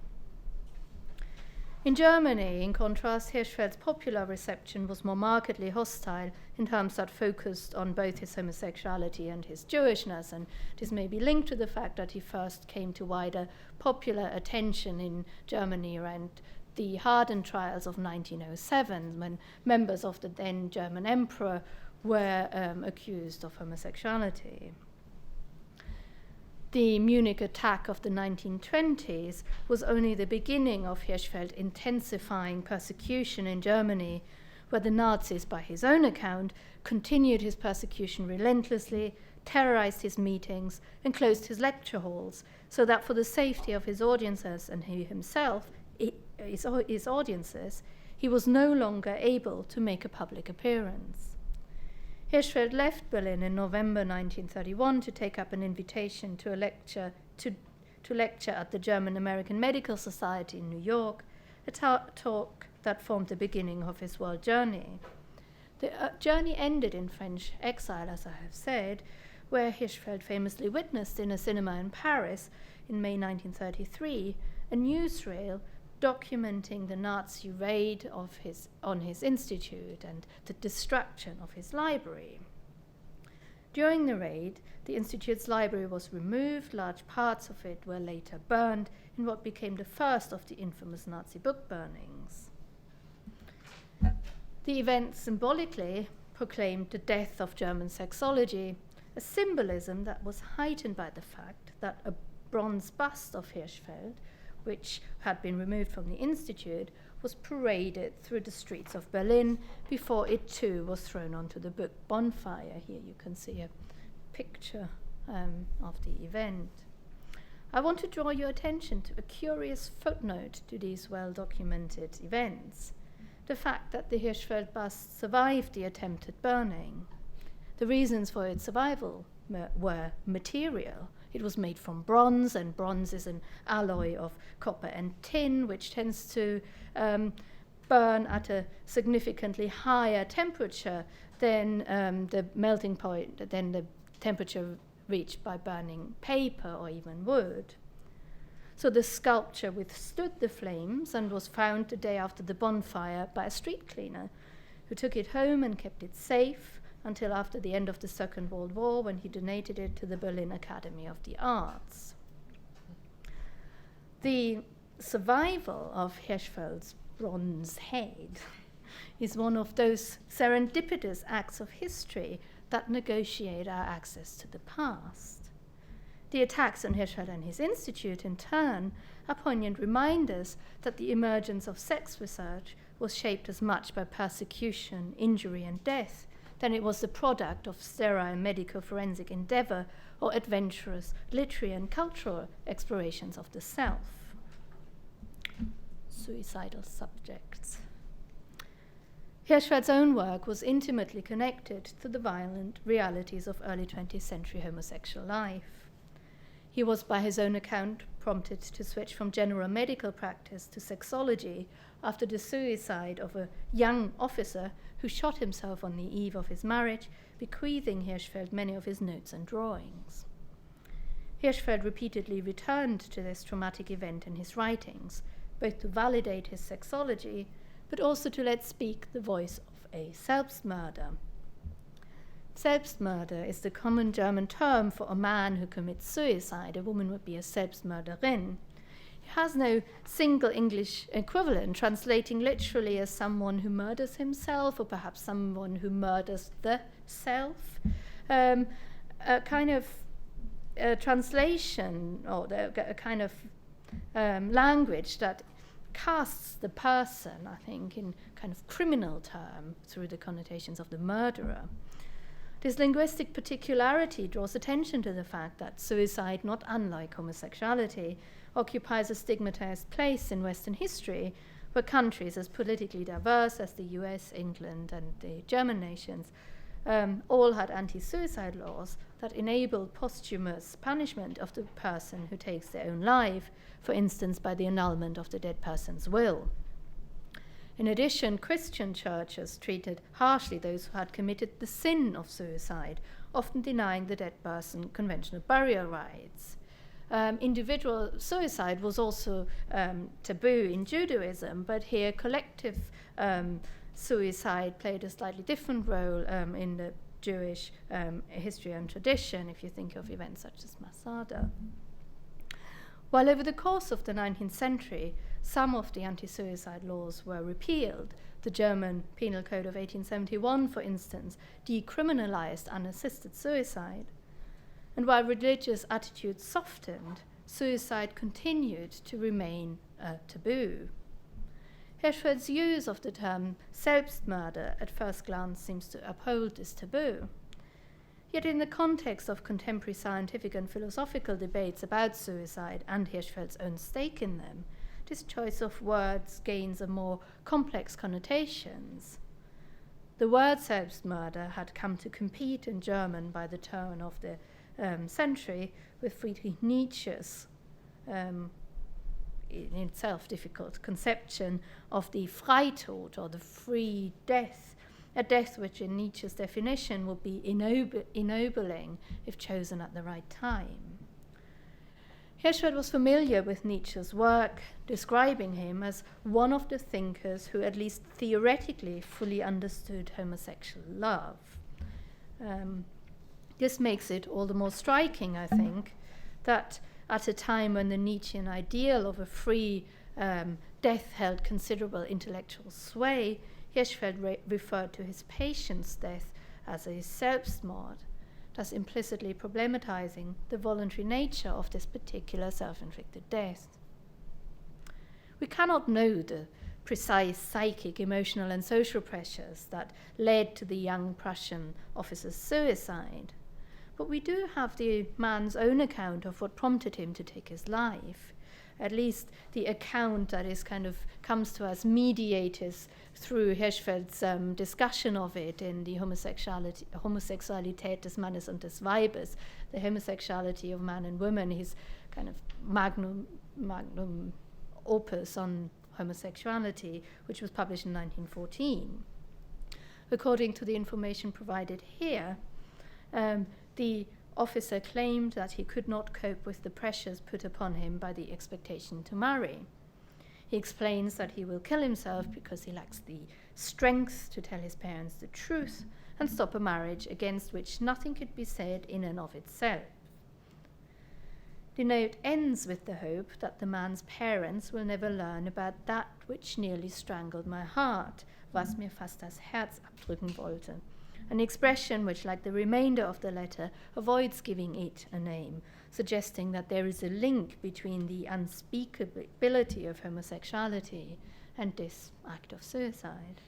In Germany, in contrast, Hirschfeld's popular reception was more markedly hostile in terms that focused on both his homosexuality and his Jewishness, and this may be linked to the fact that he first came to wider popular attention in Germany around the Hardin Trials of 1907, when members of the then German emperor were accused of homosexuality. The Munich attack of the 1920s was only the beginning of Hirschfeld intensifying persecution in Germany, where the Nazis, by his own account, continued his persecution relentlessly, terrorized his meetings, and closed his lecture halls, so that for the safety of his audiences and he himself, his audiences, he was no longer able to make a public appearance. Hirschfeld left Berlin in November 1931 to take up an invitation to lecture at the German American Medical Society in New York, a talk that formed the beginning of his world journey. The journey ended in French exile, as I have said, where Hirschfeld famously witnessed in a cinema in Paris in May 1933 a newsreel documenting the Nazi raid on his institute and the destruction of his library. During the raid, the institute's library was removed, large parts of it were later burned in what became the first of the infamous Nazi book burnings. The event symbolically proclaimed the death of German sexology, a symbolism that was heightened by the fact that a bronze bust of Hirschfeld, which had been removed from the institute, was paraded through the streets of Berlin before it too was thrown onto the book bonfire. Here you can see a picture of the event. I want to draw your attention to a curious footnote to these well-documented events, the fact that the Hirschfeld bust survived the attempted burning. The reasons for its survival were material. It was made from bronze, and bronze is an alloy of copper and tin, which tends to burn at a significantly higher temperature than the melting point, than the temperature reached by burning paper or even wood. So the sculpture withstood the flames and was found the day after the bonfire by a street cleaner, who took it home and kept it safe until after the end of the Second World War, when he donated it to the Berlin Academy of the Arts. The survival of Hirschfeld's bronze head is one of those serendipitous acts of history that negotiate our access to the past. The attacks on Hirschfeld and his institute, in turn, are poignant reminders that the emergence of sex research was shaped as much by persecution, injury, and death than it was the product of sterile medical forensic endeavor or adventurous literary and cultural explorations of the self. Suicidal subjects. Hirschfeld's own work was intimately connected to the violent realities of early 20th century homosexual life. He was, by his own account, prompted to switch from general medical practice to sexology after the suicide of a young officer who shot himself on the eve of his marriage, bequeathing Hirschfeld many of his notes and drawings. Hirschfeld repeatedly returned to this traumatic event in his writings, both to validate his sexology, but also to let speak the voice of a Selbstmörder. Selbstmörder is the common German term for a man who commits suicide. A woman would be a Selbstmörderin. It has no single English equivalent, translating literally as someone who murders himself, or perhaps someone who murders the self. A kind of translation, or a kind of language that casts the person, I think, in kind of criminal term through the connotations of the murderer. This linguistic particularity draws attention to the fact that suicide, not unlike homosexuality, occupies a stigmatized place in Western history, where countries as politically diverse as the US, England, and the German nations all had anti-suicide laws that enabled posthumous punishment of the person who takes their own life, for instance, by the annulment of the dead person's will. In addition, Christian churches treated harshly those who had committed the sin of suicide, often denying the dead person conventional burial rites. Individual suicide was also taboo in Judaism, but here collective suicide played a slightly different role in the Jewish history and tradition, if you think of events such as Masada. While over the course of the 19th century, some of the anti-suicide laws were repealed. The German Penal Code of 1871, for instance, decriminalized unassisted suicide. And while religious attitudes softened, suicide continued to remain a taboo. Hirschfeld's use of the term Selbstmörder at first glance seems to uphold this taboo. Yet in the context of contemporary scientific and philosophical debates about suicide and Hirschfeld's own stake in them, this choice of words gains a more complex connotations. The word Selbstmörder had come to compete in German by the turn of the century with Friedrich Nietzsche's in itself difficult conception of the Freitod, or the free death, a death which in Nietzsche's definition would be ennobling if chosen at the right time. Hirschfeld was familiar with Nietzsche's work, describing him as one of the thinkers who at least theoretically fully understood homosexual love. This makes it all the more striking, I think, that at a time when the Nietzschean ideal of a free death held considerable intellectual sway, Hirschfeld referred to his patient's death as a Selbstmord, thus implicitly problematizing the voluntary nature of this particular self-inflicted death. We cannot know the precise psychic, emotional, and social pressures that led to the young Prussian officer's suicide, but we do have the man's own account of what prompted him to take his life. At least the account that is comes to us mediated through Hirschfeld's discussion of it in the Homosexualität des Mannes und des Weibes, the homosexuality of man and woman, his kind of magnum opus on homosexuality, which was published in 1914. According to the information provided here, the officer claimed that he could not cope with the pressures put upon him by the expectation to marry. He explains that he will kill himself because he lacks the strength to tell his parents the truth and stop a marriage against which nothing could be said in and of itself. The note ends with the hope that the man's parents will never learn about that which nearly strangled my heart, was mir fast das Herz abdrücken wollte, an expression which, like the remainder of the letter, avoids giving it a name, suggesting that there is a link between the unspeakability of homosexuality and this act of suicide.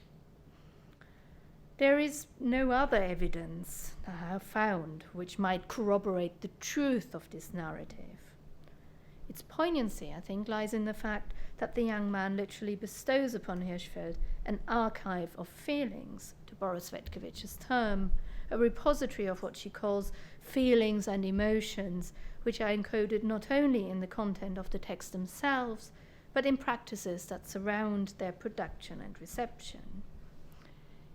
There is no other evidence that I have found which might corroborate the truth of this narrative. Its poignancy, I think, lies in the fact that the young man literally bestows upon Hirschfeld an archive of feelings, to borrow Svetkovich's term, a repository of what she calls feelings and emotions, which are encoded not only in the content of the text themselves, but in practices that surround their production and reception.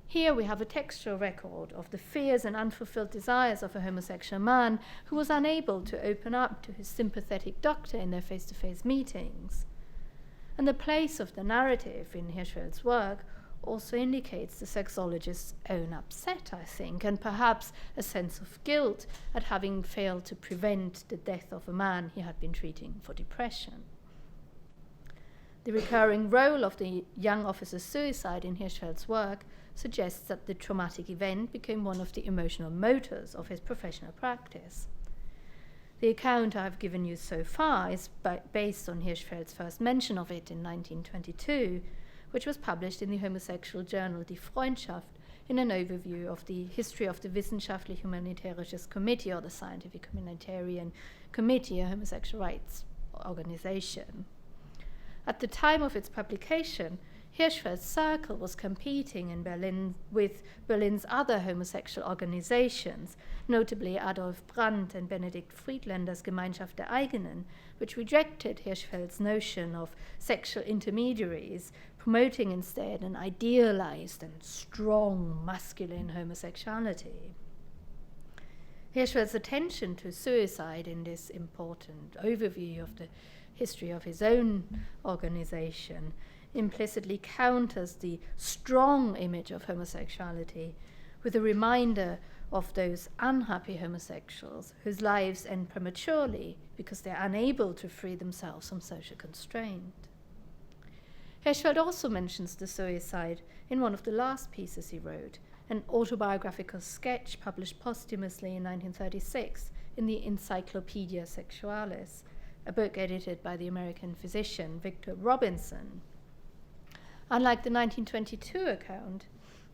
Here we have a textual record of the fears and unfulfilled desires of a homosexual man who was unable to open up to his sympathetic doctor in their face-to-face meetings. And the place of the narrative in Hirschfeld's work also indicates the sexologist's own upset, I think, and perhaps a sense of guilt at having failed to prevent the death of a man he had been treating for depression. The recurring role of the young officer's suicide in Hirschfeld's work suggests that the traumatic event became one of the emotional motors of his professional practice. The account I've given you so far is based on Hirschfeld's first mention of it in 1922, which was published in the homosexual journal Die Freundschaft in an overview of the history of the Wissenschaftlich-Humanitärisches Committee, or the Scientific Humanitarian Committee, a homosexual rights organization. At the time of its publication, Hirschfeld's circle was competing in Berlin with Berlin's other homosexual organizations, notably Adolf Brandt and Benedikt Friedländer's Gemeinschaft der Eigenen, which rejected Hirschfeld's notion of sexual intermediaries, promoting instead an idealized and strong masculine homosexuality. Hirschfeld's attention to suicide in this important overview of the history of his own organization implicitly counters the strong image of homosexuality with a reminder of those unhappy homosexuals whose lives end prematurely because they are unable to free themselves from social constraint. Hirschfeld also mentions the suicide in one of the last pieces he wrote, an autobiographical sketch published posthumously in 1936 in the Encyclopedia Sexualis, a book edited by the American physician Victor Robinson. Unlike the 1922 account,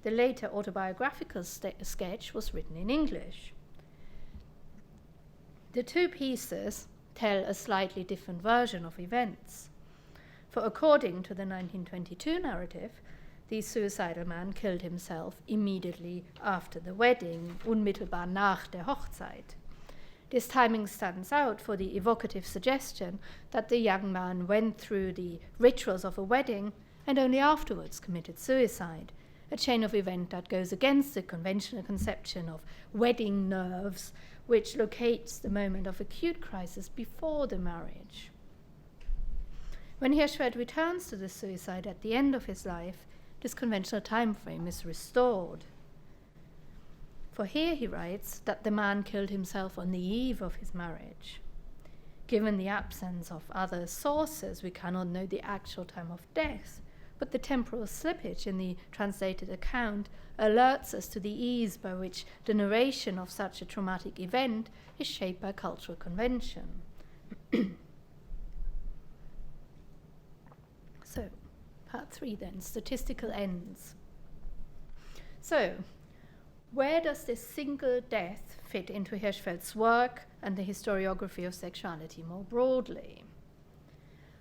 the later autobiographical sketch was written in English. The two pieces tell a slightly different version of events. For according to the 1922 narrative, the suicidal man killed himself immediately after the wedding, unmittelbar nach der Hochzeit. This timing stands out for the evocative suggestion that the young man went through the rituals of a wedding and only afterwards committed suicide, a chain of events that goes against the conventional conception of wedding nerves, which locates the moment of acute crisis before the marriage. When Hirschfeld returns to the suicide at the end of his life, this conventional time frame is restored. For here he writes that the man killed himself on the eve of his marriage. Given the absence of other sources, we cannot know the actual time of death, but the temporal slippage in the translated account alerts us to the ease by which the narration of such a traumatic event is shaped by cultural convention. So, part 3 then, statistical ends. So, where does this single death fit into Hirschfeld's work and the historiography of sexuality more broadly?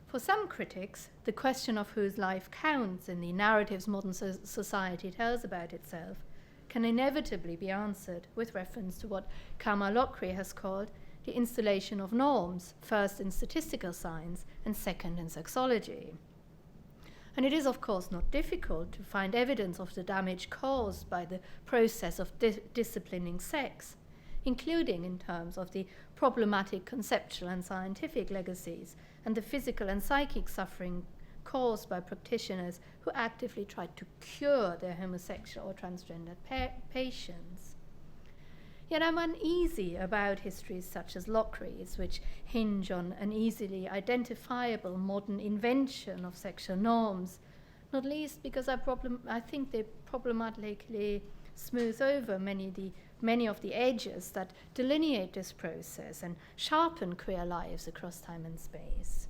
For some critics, the question of whose life counts in the narratives modern society tells about itself can inevitably be answered with reference to what Kamar Lokri has called the installation of norms, first in statistical science and second in sexology. And it is, of course, not difficult to find evidence of the damage caused by the process of disciplining sex, including in terms of the problematic conceptual and scientific legacies and the physical and psychic suffering caused by practitioners who actively tried to cure their homosexual or transgendered patients. Yet I'm uneasy about histories such as Lokri's, which hinge on an easily identifiable modern invention of sexual norms, not least because I think they problematically smooth over many of the edges that delineate this process and sharpen queer lives across time and space.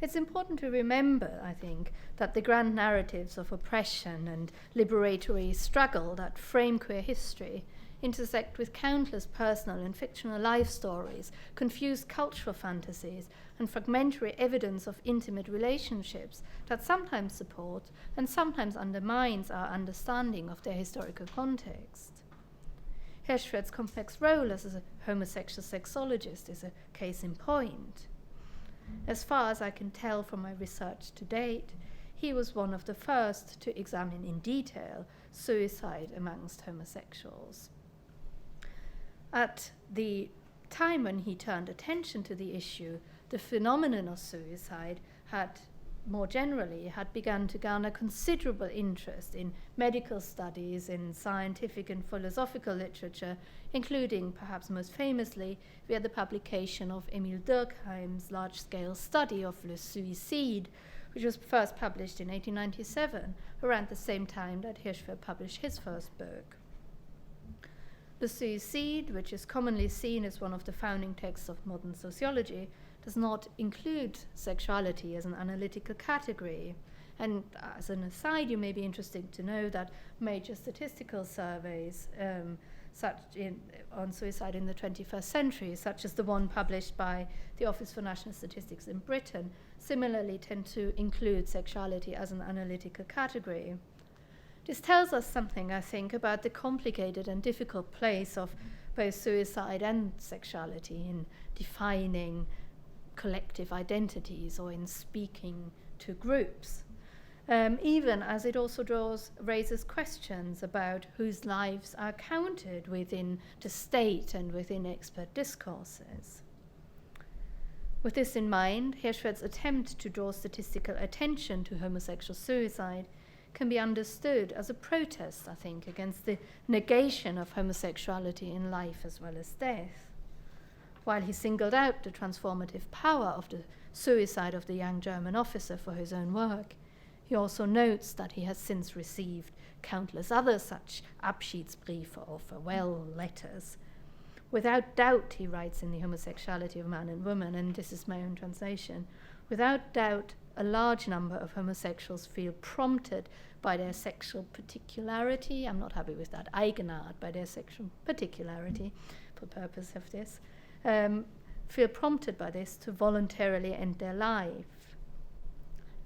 It's important to remember, I think, that the grand narratives of oppression and liberatory struggle that frame queer history intersect with countless personal and fictional life stories, confused cultural fantasies, and fragmentary evidence of intimate relationships that sometimes support and sometimes undermines our understanding of their historical context. Hirschfeld's complex role as a homosexual sexologist is a case in point. As far as I can tell from my research to date, he was one of the first to examine in detail suicide amongst homosexuals. At the time when he turned attention to the issue, the phenomenon of suicide had begun to garner considerable interest in medical studies, in scientific and philosophical literature, including, perhaps most famously, via the publication of Emil Durkheim's large-scale study of le suicide, which was first published in 1897, around the same time that Hirschfeld published his first book. The suicide, which is commonly seen as one of the founding texts of modern sociology, does not include sexuality as an analytical category. And as an aside, you may be interested to know that major statistical surveys on suicide in the 21st century, such as the one published by the Office for National Statistics in Britain, similarly tend to include sexuality as an analytical category. This tells us something, I think, about the complicated and difficult place of both suicide and sexuality in defining collective identities or in speaking to groups, even as it also raises questions about whose lives are counted within the state and within expert discourses. With this in mind, Hirschfeld's attempt to draw statistical attention to homosexual suicide can be understood as a protest, I think, against the negation of homosexuality in life as well as death. While he singled out the transformative power of the suicide of the young German officer for his own work, he also notes that he has since received countless other such Abschiedsbriefe or farewell letters. Without doubt, he writes in The Homosexuality of Man and Woman, and this is my own translation, without doubt, a large number of homosexuals feel prompted by their sexual particularity, I'm not happy with that, Eigenart, by their sexual particularity, for purpose of this, feel prompted by this to voluntarily end their life.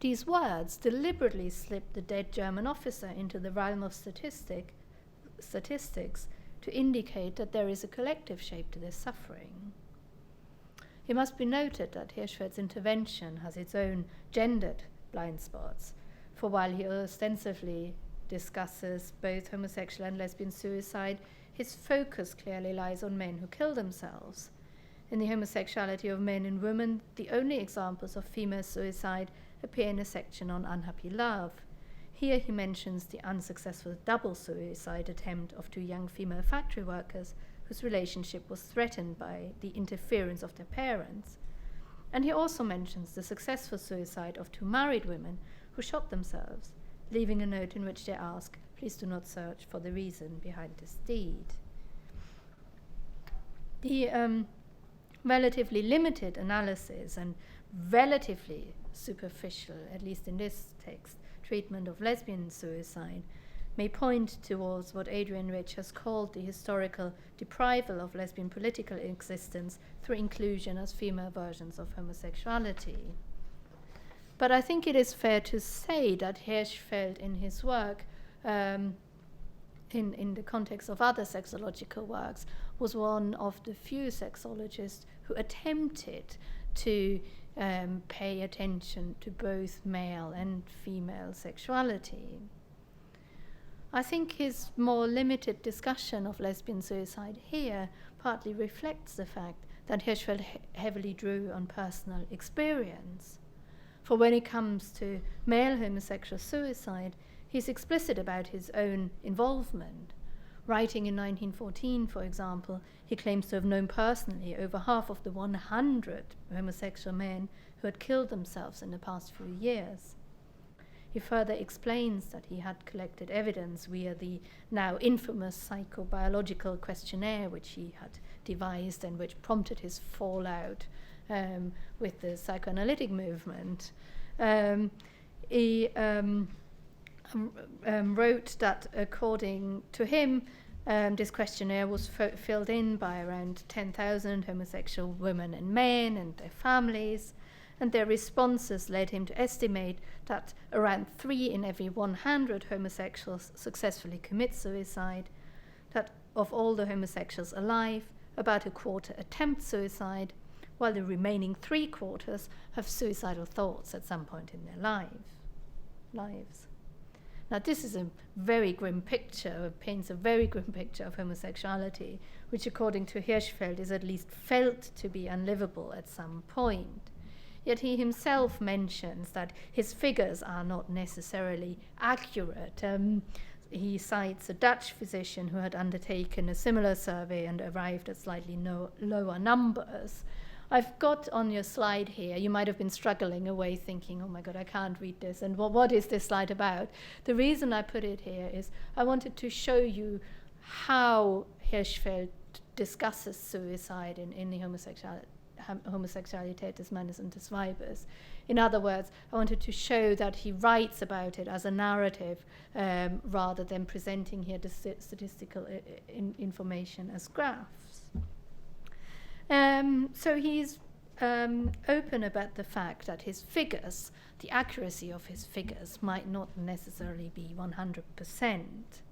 These words deliberately slip the dead German officer into the realm of statistics to indicate that there is a collective shape to this suffering. It must be noted that Hirschfeld's intervention has its own gendered blind spots, for while he ostensibly discusses both homosexual and lesbian suicide, his focus clearly lies on men who kill themselves. In the homosexuality of men and women, the only examples of female suicide appear in a section on unhappy love. Here he mentions the unsuccessful double suicide attempt of 2 young female factory workers whose relationship was threatened by the interference of their parents. And he also mentions the successful suicide of 2 married women who shot themselves, leaving a note in which they ask, "Please do not search for the reason behind this deed." The relatively limited analysis and relatively superficial, at least in this text, treatment of lesbian suicide may point towards what Adrian Rich has called the historical deprival of lesbian political existence through inclusion as female versions of homosexuality. But I think it is fair to say that Hirschfeld in his work, in the context of other sexological works, was one of the few sexologists who attempted to pay attention to both male and female sexuality. I think his more limited discussion of lesbian suicide here partly reflects the fact that Hirschfeld heavily drew on personal experience. For when it comes to male homosexual suicide, he's explicit about his own involvement. Writing in 1914, for example, he claims to have known personally over half of the 100 homosexual men who had killed themselves in the past few years. He further explains that he had collected evidence via the now infamous Psychobiological Questionnaire, which he had devised and which prompted his fallout with the psychoanalytic movement. He wrote that according to him, this questionnaire was filled in by around 10,000 homosexual women and men and their families, and their responses led him to estimate that around 3 in every 100 homosexuals successfully commit suicide, that of all the homosexuals alive, about a quarter attempt suicide, while the remaining 3/4 have suicidal thoughts at some point in their lives. Now, this is a very grim picture, it paints a very grim picture of homosexuality, which according to Hirschfeld is at least felt to be unlivable at some point. Yet he himself mentions that his figures are not necessarily accurate. He cites a Dutch physician who had undertaken a similar survey and arrived at slightly lower numbers. I've got on your slide here, you might have been struggling away thinking, oh my God, I can't read this, and what is this slide about? The reason I put it here is I wanted to show you how Hirschfeld discusses suicide in the Homosexualität des Mannes und des Weibes. In other words, I wanted to show that he writes about it as a narrative rather than presenting here the statistical information as graphs. So he's open about the fact that his figures, the accuracy of his figures, might not necessarily be 100%.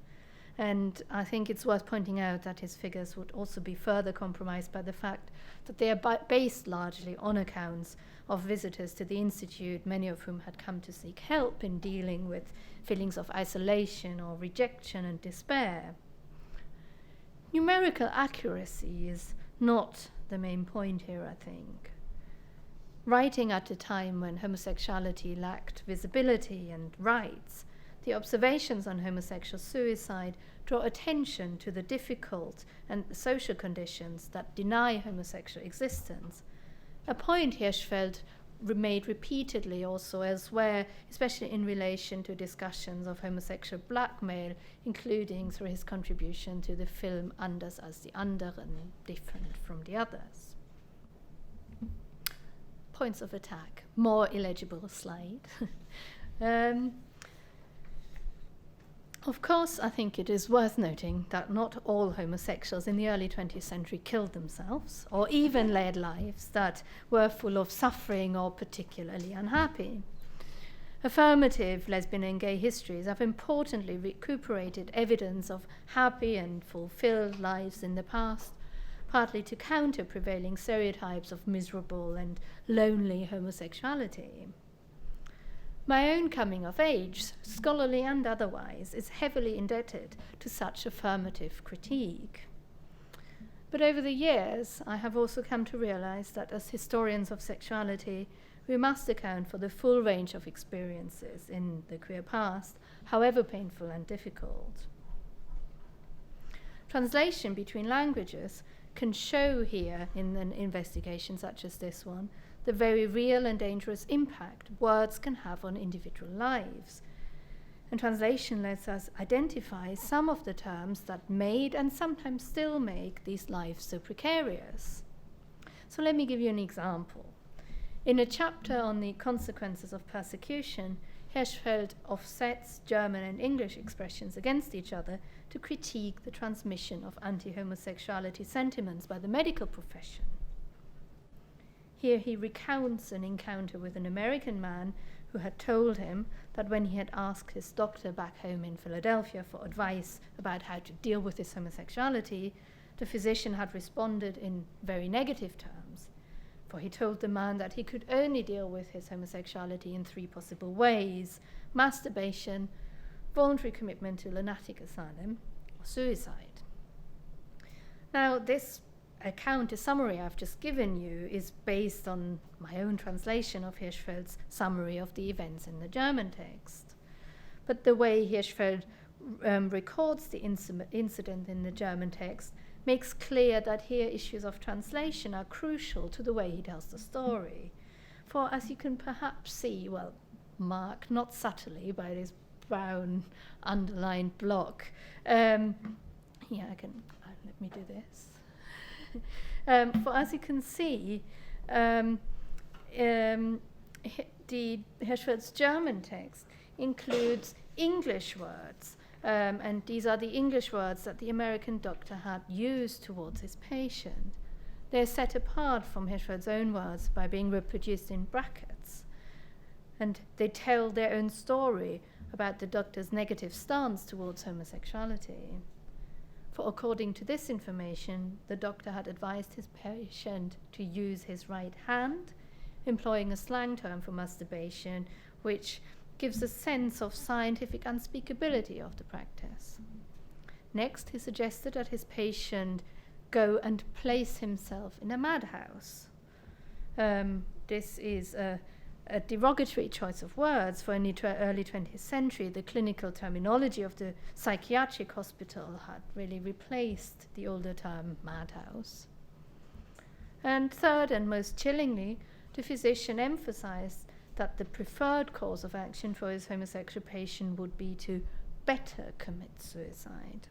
And I think it's worth pointing out that his figures would also be further compromised by the fact that they are based largely on accounts of visitors to the Institute, many of whom had come to seek help in dealing with feelings of isolation or rejection and despair. Numerical accuracy is not the main point here, I think. Writing at a time when homosexuality lacked visibility and rights, the observations on homosexual suicide draw attention to the difficult and social conditions that deny homosexual existence, a point Hirschfeld made repeatedly also elsewhere, especially in relation to discussions of homosexual blackmail, including through his contribution to the film Anders als die anderen, different from the others. Points of attack, more illegible slide. Of course, I think it is worth noting that not all homosexuals in the early 20th century killed themselves, or even led lives that were full of suffering or particularly unhappy. Affirmative lesbian and gay histories have importantly recuperated evidence of happy and fulfilled lives in the past, partly to counter prevailing stereotypes of miserable and lonely homosexuality. My own coming of age, scholarly and otherwise, is heavily indebted to such affirmative critique. But over the years, I have also come to realize that as historians of sexuality, we must account for the full range of experiences in the queer past, however painful and difficult. Translation between languages can show here, in an investigation such as this one, the very real and dangerous impact words can have on individual lives. And translation lets us identify some of the terms that made and sometimes still make these lives so precarious. So let me give you an example. In a chapter on the consequences of persecution, Hirschfeld offsets German and English expressions against each other to critique the transmission of anti-homosexuality sentiments by the medical profession. Here he recounts an encounter with an American man who had told him that when he had asked his doctor back home in Philadelphia for advice about how to deal with his homosexuality, the physician had responded in very negative terms. For he told the man that he could only deal with his homosexuality in 3 possible ways: masturbation, voluntary commitment to lunatic asylum, or suicide. Now, this account, a summary I've just given you, is based on my own translation of Hirschfeld's summary of the events in the German text. But the way Hirschfeld records the incident in the German text makes clear that here issues of translation are crucial to the way he tells the story. For as you can perhaps see, well, marked not subtly by this brown underlined block, let me do this. For as you can see, the Hirschfeld's German text includes English words, and these are the English words that the American doctor had used towards his patient. They're set apart from Hirschfeld's own words by being reproduced in brackets, and they tell their own story about the doctor's negative stance towards homosexuality. For according to this information, the doctor had advised his patient to use his right hand, employing a slang term for masturbation, which gives a sense of scientific unspeakability of the practice. Next, he suggested that his patient go and place himself in a madhouse. This is a derogatory choice of words, for in the early 20th century, the clinical terminology of the psychiatric hospital had really replaced the older term madhouse. And third, and most chillingly, the physician emphasized that the preferred course of action for his homosexual patient would be to better commit suicide.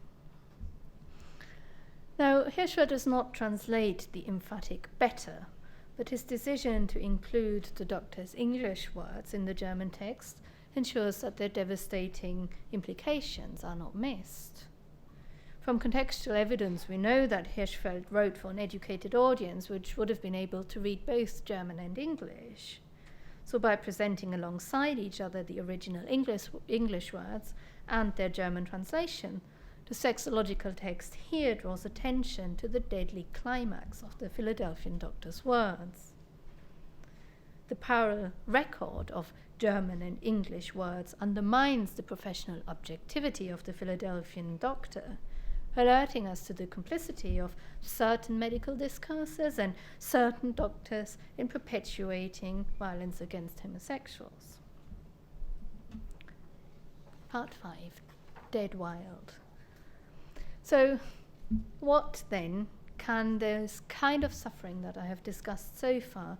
Now, Hirschfeld does not translate the emphatic better, but his decision to include the doctor's English words in the German text ensures that their devastating implications are not missed. From contextual evidence, we know that Hirschfeld wrote for an educated audience which would have been able to read both German and English. So by presenting alongside each other the original English words and their German translation, the sexological text here draws attention to the deadly climax of the Philadelphian doctor's words. The parallel record of German and English words undermines the professional objectivity of the Philadelphian doctor, alerting us to the complicity of certain medical discourses and certain doctors in perpetuating violence against homosexuals. Part 5, Dead Wild. So, what then can this kind of suffering that I have discussed so far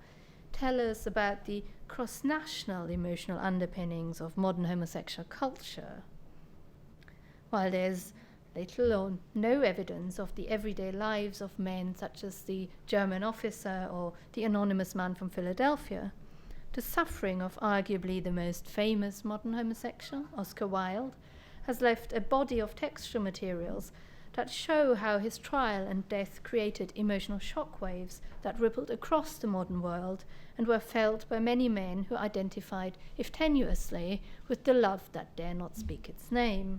tell us about the cross-national emotional underpinnings of modern homosexual culture? While there's little or no evidence of the everyday lives of men such as the German officer or the anonymous man from Philadelphia, the suffering of arguably the most famous modern homosexual, Oscar Wilde, has left a body of textual materials that show how his trial and death created emotional shockwaves that rippled across the modern world and were felt by many men who identified, if tenuously, with the love that dare not speak its name.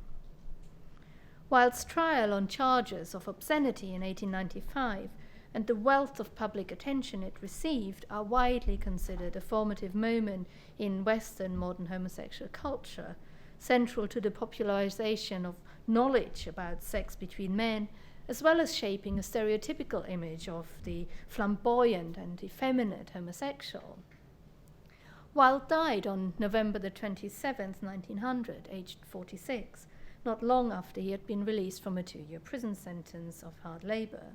Wilde's trial on charges of obscenity in 1895 and the wealth of public attention it received are widely considered a formative moment in Western modern homosexual culture, central to the popularization of knowledge about sex between men, as well as shaping a stereotypical image of the flamboyant and effeminate homosexual. Wilde died on November the 27th, 1900, aged 46, not long after he had been released from a 2-year prison sentence of hard labor.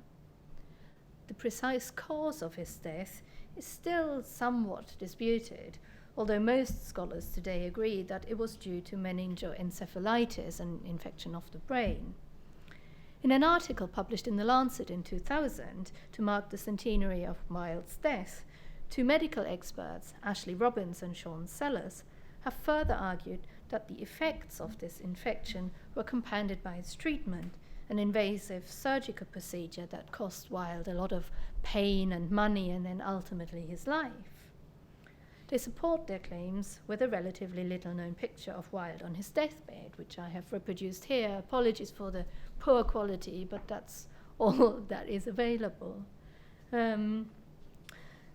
The precise cause of his death is still somewhat disputed, although most scholars today agree that it was due to meningoencephalitis, an infection of the brain. In an article published in The Lancet in 2000 to mark the centenary of Wilde's death, 2 medical experts, Ashley Robbins and Sean Sellers, have further argued that the effects of this infection were compounded by its treatment, an invasive surgical procedure that cost Wilde a lot of pain and money and then ultimately his life. They support their claims with a relatively little-known picture of Wilde on his deathbed, which I have reproduced here. Apologies for the poor quality, but that's all that is available.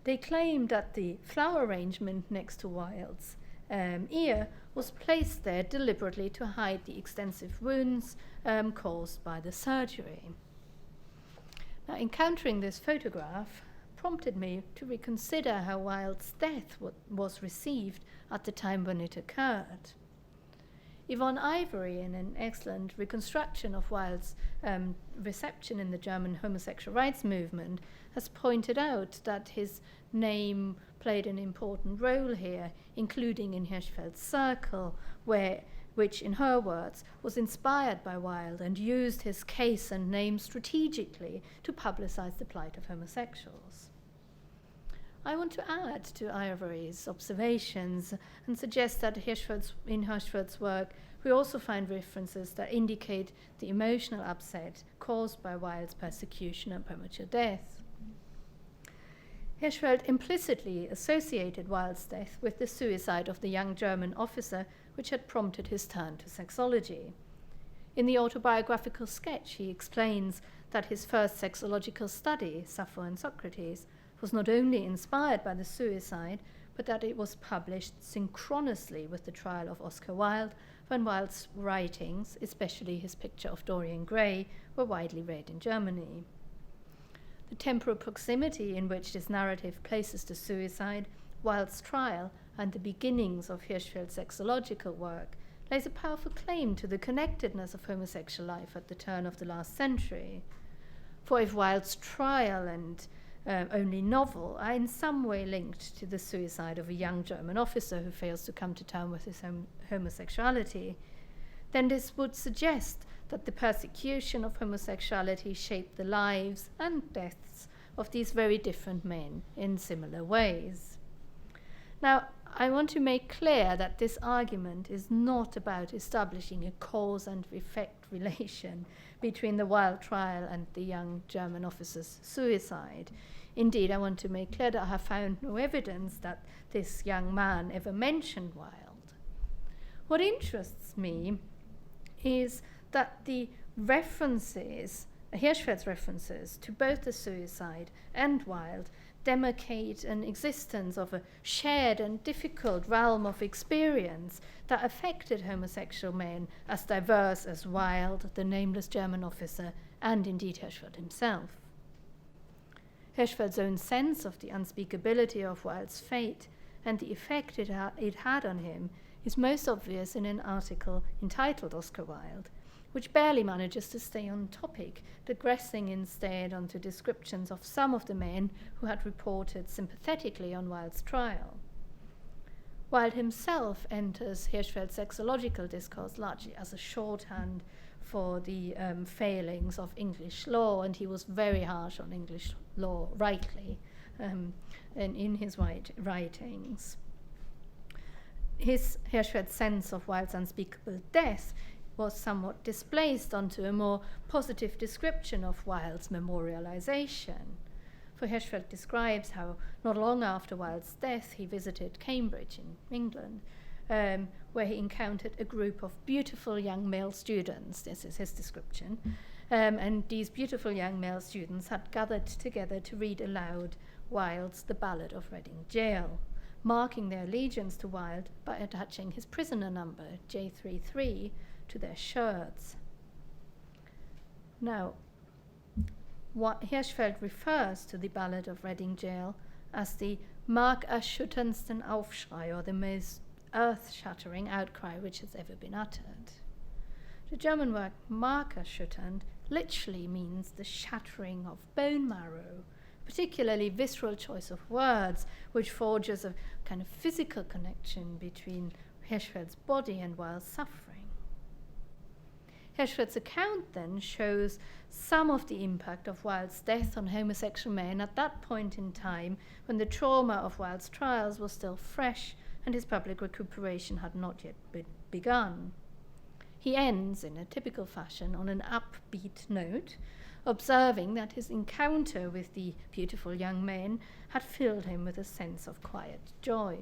They claim that the flower arrangement next to Wilde's ear was placed there deliberately to hide the extensive wounds caused by the surgery. Now, encountering this photograph prompted me to reconsider how Wilde's death was received at the time when it occurred. Yvonne Ivory, in an excellent reconstruction of Wilde's reception in the German homosexual rights movement, has pointed out that his name played an important role here, including in Hirschfeld's circle, which, in her words, was inspired by Wilde and used his case and name strategically to publicize the plight of homosexuals. I want to add to Ivory's observations and suggest that in Hirschfeld's work we also find references that indicate the emotional upset caused by Wilde's persecution and premature death. Hirschfeld implicitly associated Wilde's death with the suicide of the young German officer, which had prompted his turn to sexology. In the autobiographical sketch, he explains that his first sexological study, Sappho and Socrates, was not only inspired by the suicide, but that it was published synchronously with the trial of Oscar Wilde, when Wilde's writings, especially his picture of Dorian Gray, were widely read in Germany. The temporal proximity in which this narrative places the suicide, Wilde's trial, and the beginnings of Hirschfeld's sexological work lays a powerful claim to the connectedness of homosexual life at the turn of the last century. For if Wilde's trial and only novel are in some way linked to the suicide of a young German officer who fails to come to terms with his homosexuality, then this would suggest that the persecution of homosexuality shaped the lives and deaths of these very different men in similar ways. Now, I want to make clear that this argument is not about establishing a cause and effect relation between the Wilde trial and the young German officer's suicide. Indeed, I want to make clear that I have found no evidence that this young man ever mentioned Wilde. What interests me is that the references, Hirschfeld's references to both the suicide and Wilde, demarcate an existence of a shared and difficult realm of experience that affected homosexual men as diverse as Wilde, the nameless German officer, and indeed Hirschfeld himself. Hirschfeld's own sense of the unspeakability of Wilde's fate and the effect it had on him is most obvious in an article entitled Oscar Wilde, which barely manages to stay on topic, digressing instead onto descriptions of some of the men who had reported sympathetically on Wilde's trial. Wilde himself enters Hirschfeld's sexological discourse largely as a shorthand for the failings of English law, and he was very harsh on English law, rightly, in his writings. Hirschfeld's sense of Wilde's unspeakable death was somewhat displaced onto a more positive description of Wilde's memorialization. For Hirschfeld describes how not long after Wilde's death he visited Cambridge in England, where he encountered a group of beautiful young male students, this is his description, and these beautiful young male students had gathered together to read aloud Wilde's The Ballad of Reading Gaol, marking their allegiance to Wilde by attaching his prisoner number, J33, to their shirts. Now, what Hirschfeld refers to the Ballad of Reading Gaol as the markerschütterndsten Aufschrei, or the most earth-shattering outcry which has ever been uttered. The German word markerschütternd literally means the shattering of bone marrow, particularly visceral choice of words, which forges a kind of physical connection between Hirschfeld's body and Wilde's suffering. Hirschfeld's account then shows some of the impact of Wilde's death on homosexual men at that point in time when the trauma of Wilde's trials was still fresh and his public recuperation had not yet begun. He ends, in a typical fashion, on an upbeat note, observing that his encounter with the beautiful young men had filled him with a sense of quiet joy.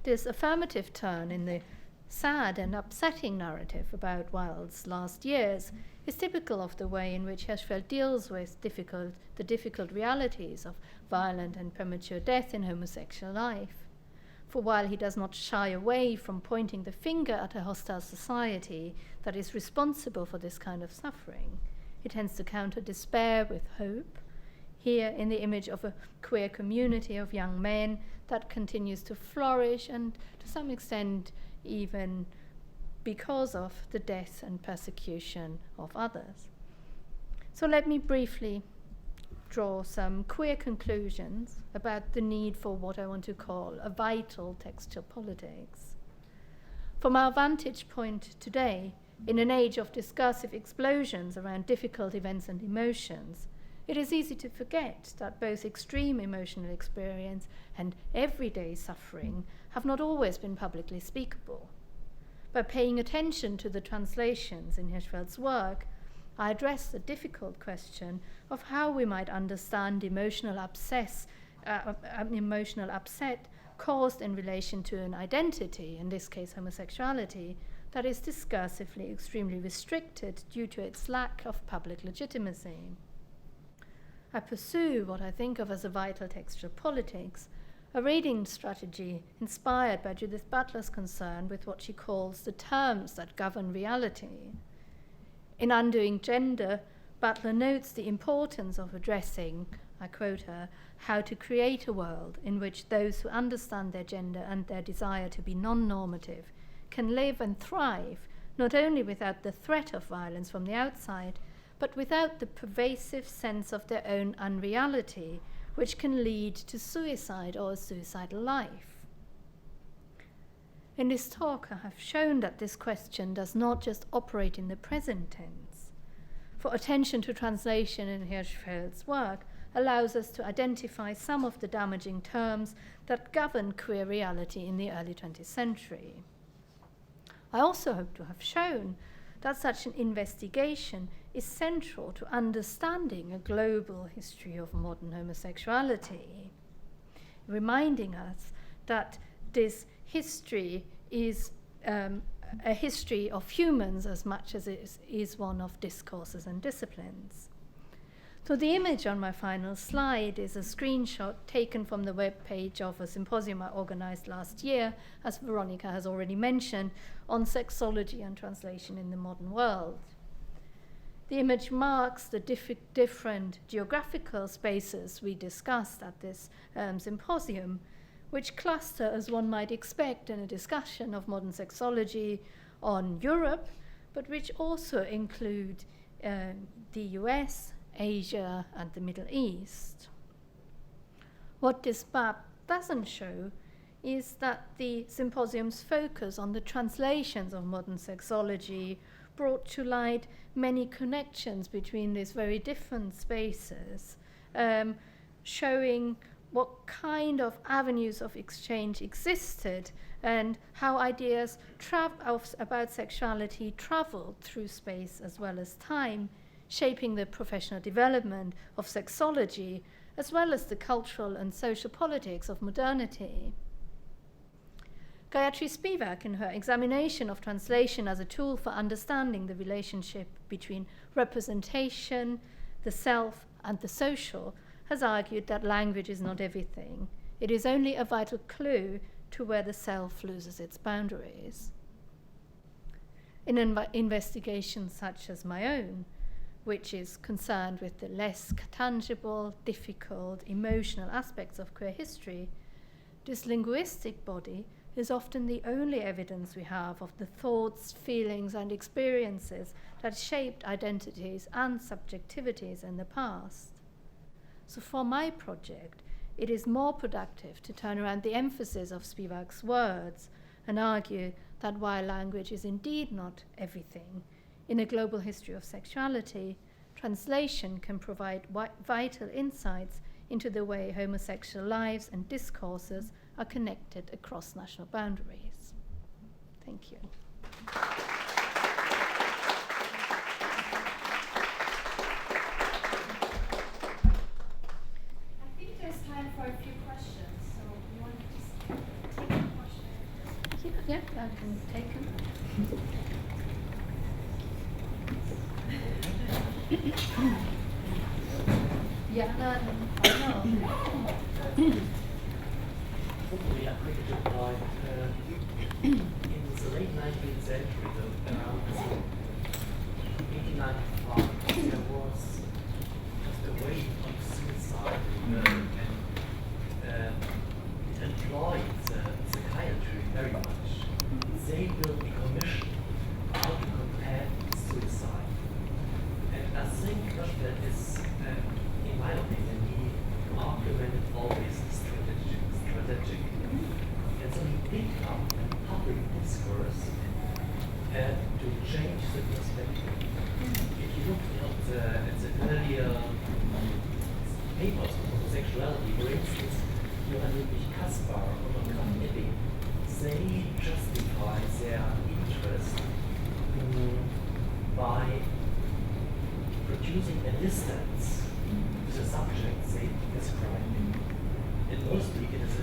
This affirmative turn in the sad and upsetting narrative about Wilde's last years is typical of the way in which Hirschfeld deals with the difficult realities of violent and premature death in homosexual life. For while he does not shy away from pointing the finger at a hostile society that is responsible for this kind of suffering, he tends to counter despair with hope, here in the image of a queer community of young men that continues to flourish and to some extent even because of the death and persecution of others. So let me briefly draw some queer conclusions about the need for what I want to call a vital textual politics. From our vantage point today, in an age of discursive explosions around difficult events and emotions, it is easy to forget that both extreme emotional experience and everyday suffering have not always been publicly speakable. By paying attention to the translations in Hirschfeld's work, I address the difficult question of how we might understand emotional upset caused in relation to an identity, in this case homosexuality, that is discursively extremely restricted due to its lack of public legitimacy. I pursue what I think of as a vital textual politics, a reading strategy inspired by Judith Butler's concern with what she calls the terms that govern reality. In Undoing Gender, Butler notes the importance of addressing, I quote her, how to create a world in which those who understand their gender and their desire to be non-normative can live and thrive, not only without the threat of violence from the outside, but without the pervasive sense of their own unreality, which can lead to suicide or a suicidal life. In this talk, I have shown that this question does not just operate in the present tense. For attention to translation in Hirschfeld's work allows us to identify some of the damaging terms that govern queer reality in the early 20th century. I also hope to have shown that such an investigation is central to understanding a global history of modern homosexuality, reminding us that this history is a history of humans as much as it is one of discourses and disciplines. So the image on my final slide is a screenshot taken from the webpage of a symposium I organized last year, as Veronica has already mentioned, on sexology and translation in the modern world. The image marks the different geographical spaces we discussed at this symposium, which cluster, as one might expect in a discussion of modern sexology, on Europe, but which also include the US, Asia, and the Middle East. What this map doesn't show is that the symposium's focus on the translations of modern sexology brought to light many connections between these very different spaces, showing what kind of avenues of exchange existed and how ideas about sexuality traveled through space as well as time, shaping the professional development of sexology as well as the cultural and social politics of modernity. Gayatri Spivak, in her examination of translation as a tool for understanding the relationship between representation, the self, and the social, has argued that language is not everything. It is only a vital clue to where the self loses its boundaries. In investigations such as my own, which is concerned with the less tangible, difficult, emotional aspects of queer history, this linguistic body is often the only evidence we have of the thoughts, feelings, and experiences that shaped identities and subjectivities in the past. So for my project, it is more productive to turn around the emphasis of Spivak's words and argue that while language is indeed not everything, in a global history of sexuality, translation can provide vital insights into the way homosexual lives and discourses are connected across national boundaries. Thank you. I think there's time for a few questions, so you want to just take a question? Yeah, I can take them. Yeah, I know. Hopefully I quickly reply. In the late 19th century, around 1895, there was just a wave of suicide in Europe, and it employed psychiatry very much. They built a commission how to compare suicide. And I think Hirschfeld is, in my opinion, he argumented always strategic. And so he picked up a public discourse to change the perspective. If you look at the earlier papers on homosexuality, for instance, Johann Kaspar or Ebbing, they justify their interest by producing a distance to the subjects they describe. And mostly it is a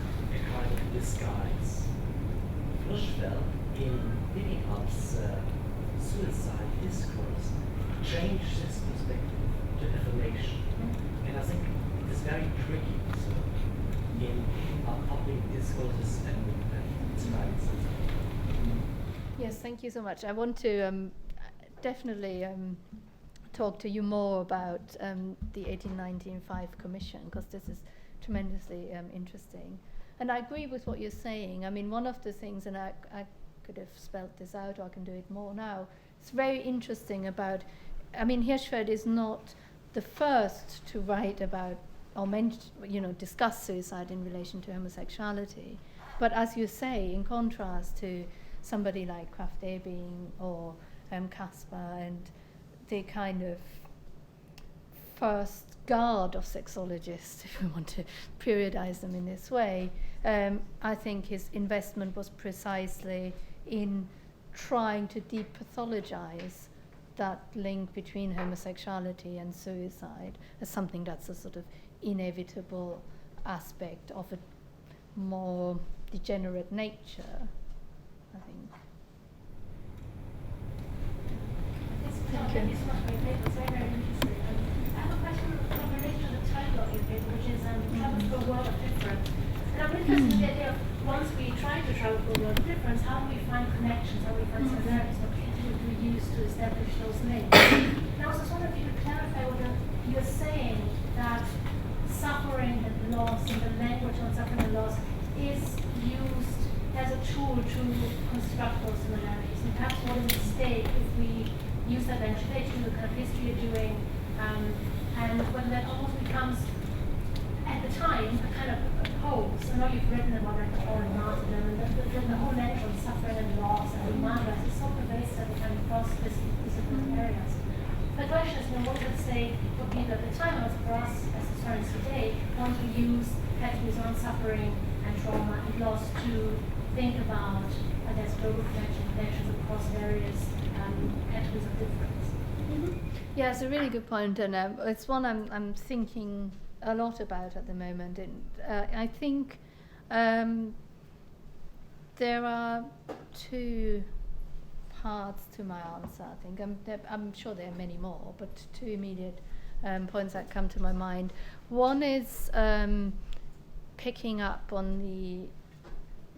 kind of disguise. Hirschfeld, in picking up the suicide discourse, changed this perspective to affirmation. And I think it is very tricky in picking up public discourses and describing suicide. Yes, thank you so much. I want to definitely talk to you more about the 1895 Commission, because this is tremendously interesting. And I agree with what you're saying. I mean, one of the things, and I could have spelled this out, or I can do it more now, it's very interesting about, I mean, Hirschfeld is not the first to write about or discuss suicide in relation to homosexuality. But as you say, in contrast to somebody like Krafft-Ebing or Caspar and the kind of first guard of sexologists, if we want to periodize them in this way, I think his investment was precisely in trying to depathologize that link between homosexuality and suicide as something that's a sort of inevitable aspect of a more degenerate nature, I think. Thank you. This was my paper. It's very, very interesting. I have a question in relation to the title of your paper, which is Travel to a World of Difference. And I'm interested in the idea of once we try to travel to a world of difference, how do we find connections, how do we find similarities, what do we use to establish those links? And I was just wondering if you could clarify whether you're saying that suffering and loss and the language on suffering and loss is used as a tool to construct those similarities. And perhaps what is at stake if we use that language today to do the kind of history you're doing, and whether that almost becomes, at the time, a kind of a pose. I know you've written about like the whole martyrdom, and the whole language on suffering and loss and reminders is so pervasive and across disciplinary areas. The question is, what would say would be at the time was for us as historians today, want to use categories on suffering and trauma and loss to think about, I guess, global connections across various categories of difference. Mm-hmm. Yeah, it's a really good point, and it's one I'm thinking a lot about at the moment. And I think there are two parts to my answer, I think. I'm sure there are many more, but two immediate points that come to my mind. One is picking up on the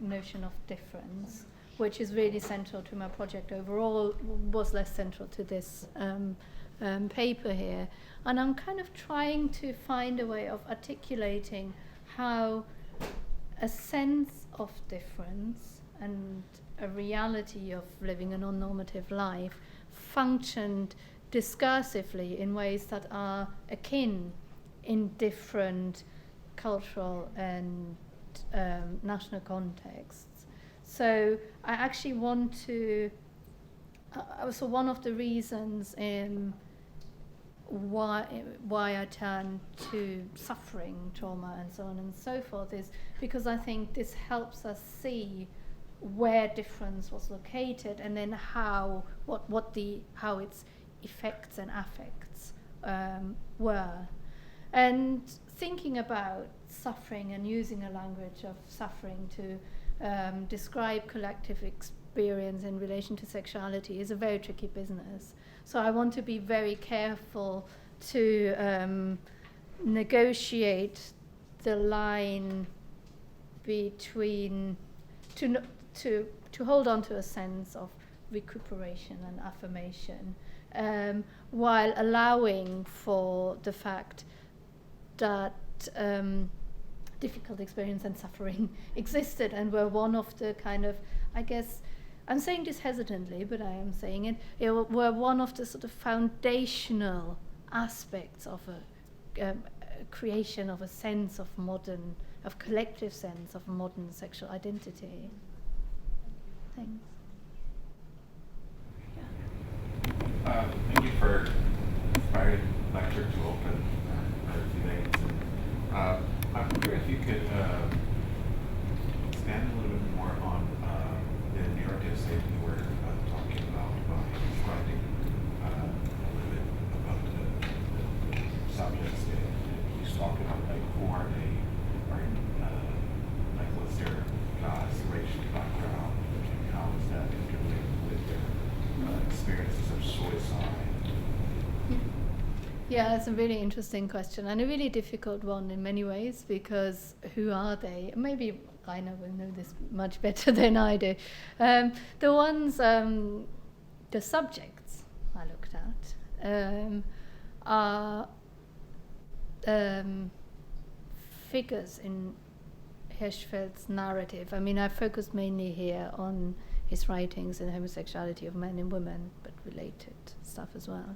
notion of difference, which is really central to my project overall, was less central to this paper here. And I'm kind of trying to find a way of articulating how a sense of difference and a reality of living a non-normative life functioned discursively in ways that are akin in different cultural and national contexts. So I actually want to, so one of the reasons why I turn to suffering, trauma, and so on and so forth is because I think this helps us see where difference was located, and then how its effects and affects were. And thinking about suffering and using a language of suffering to describe collective experience in relation to sexuality is a very tricky business. So I want to be very careful to negotiate the line between to hold on to a sense of recuperation and affirmation, while allowing for the fact that difficult experience and suffering existed and were one of the kind of, I guess, I'm saying this hesitantly, but I am saying it were one of the sort of foundational aspects of a creation of a sense of collective sense of modern sexual identity. Thanks. Thank you for inspiring lecture to open for a few days. I'm wondering if you could expand a little bit more on the narratives that you were talking about by describing a little bit about the subjects that you talked about, like who are they, or like what's their class, racial background, and how is that interlinked with their experiences of suicide? Yeah, that's a really interesting question and a really difficult one in many ways, because who are they? Maybe Rainer will know this much better than I do. The ones, the subjects I looked at are figures in Hirschfeld's narrative. I mean, I focused mainly here on his writings in homosexuality of men and women, but related stuff as well.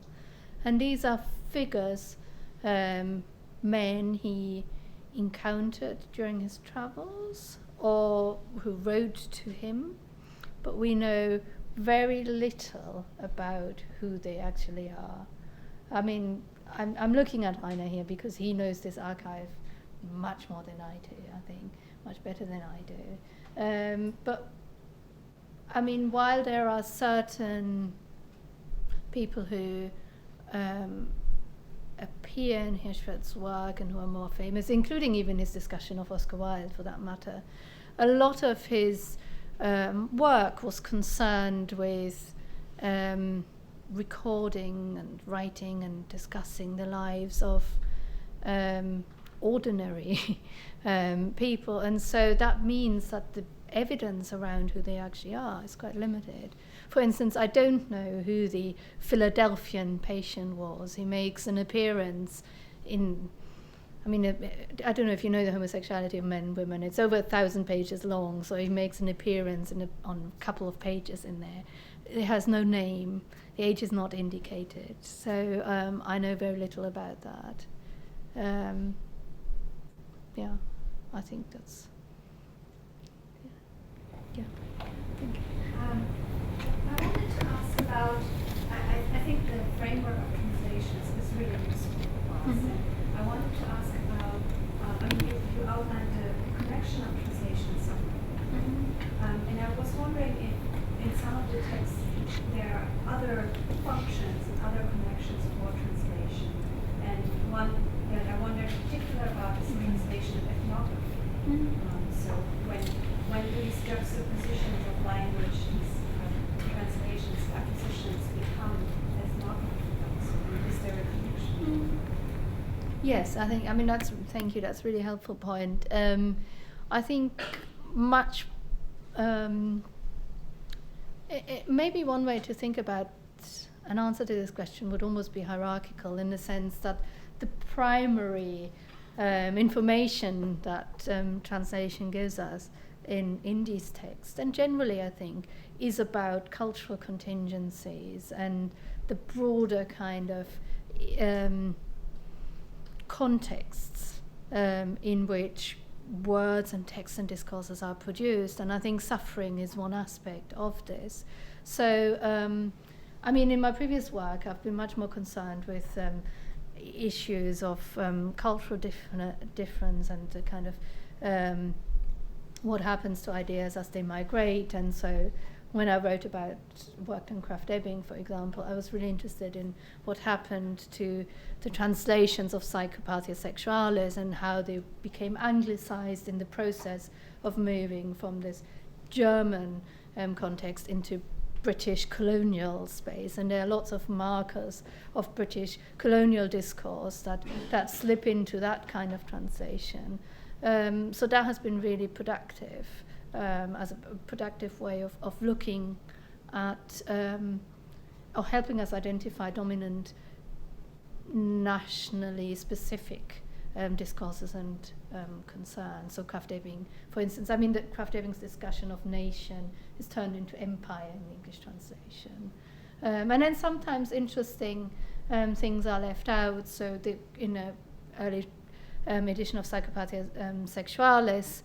And these are figures, men he encountered during his travels or who wrote to him, but we know very little about who they actually are. I mean, I'm looking at Rainer here because he knows this archive much more than I do, I think, much better than I do. But, I mean, while there are certain people who appear in Hirschfeld's work and who are more famous, including even his discussion of Oscar Wilde for that matter, a lot of his work was concerned with recording and writing and discussing the lives of ordinary people, and so that means that the evidence around who they actually are is quite limited. For instance, I don't know who the Philadelphian patient was. He makes an appearance in, I mean, I don't know if you know the Homosexuality of Men and Women. It's over 1,000 pages long, so he makes an appearance on a couple of pages in there. It has no name. The age is not indicated. So I know very little about that. Yeah, I think that's... Yeah. Thank you. I wanted to ask about, I think the framework of translations is really useful for us. Mm-hmm. And I wanted to ask about, I mean, you outlined the connection of translation and suffering. Mm-hmm. And I was wondering if in some of the texts there are other functions and other connections for translation. And one that I wonder in particular about is the translation of ethnography. Mm-hmm. So when when these juxtapositions of language, these translations, acquisitions become ethnographicals, is there a connection? Yes, I mean, thank you, that's a really helpful point. I think maybe one way to think about an answer to this question would almost be hierarchical, in the sense that the primary information that translation gives us in these texts, and generally I think, is about cultural contingencies and the broader kind of contexts in which words and texts and discourses are produced. And I think suffering is one aspect of this. So, I mean, in my previous work, I've been much more concerned with issues of cultural difference and the kind of what happens to ideas as they migrate. And so when I worked on Krafft Ebing, for example, I was really interested in what happened to the translations of Psychopathia Sexualis and how they became anglicized in the process of moving from this German context into British colonial space. And there are lots of markers of British colonial discourse that slip into that kind of translation. So that has been really productive. As a productive way of looking at or helping us identify dominant nationally specific discourses and concerns. So Krafft Ebing, for instance, I mean that Krafft Ebing's discussion of nation is turned into empire in the English translation. And then sometimes interesting things are left out. So in an early edition of Psychopathia Sexualis,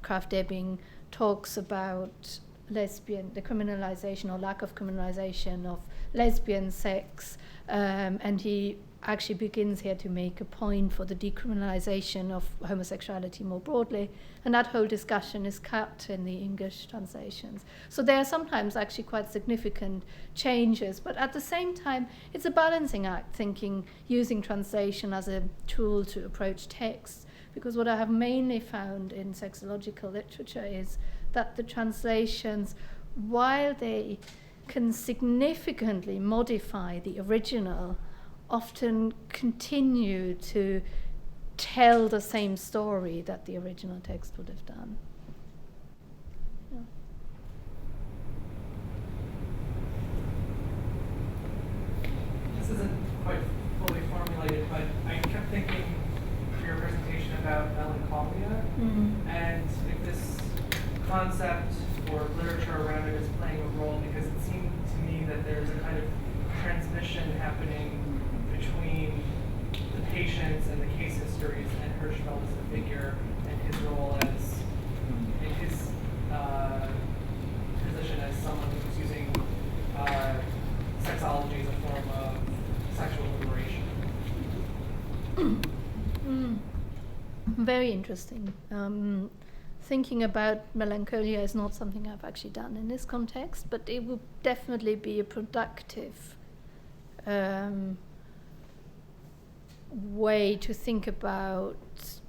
Krafft Ebing talks about the criminalization or lack of criminalization of lesbian sex, and he actually begins here to make a point for the decriminalization of homosexuality more broadly, and that whole discussion is cut in the English translations. So there are sometimes actually quite significant changes, but at the same time it's a balancing act, using translation as a tool to approach text, because what I have mainly found in sexological literature is that the translations, while they can significantly modify the original, often continue to tell the same story that the original text would have done. Yeah. This isn't quite fully formulated, but I kept thinking for your presentation about melancholia, and if this concept or literature around it is playing a role, because it seemed to me that there's a kind of transmission happening between the patients and the case histories and Hirschfeld as a figure and his role as, in his position as someone who's using sexology as a form of sexual liberation. Very interesting. Thinking about melancholia is not something I've actually done in this context, but it would definitely be a productive way to think about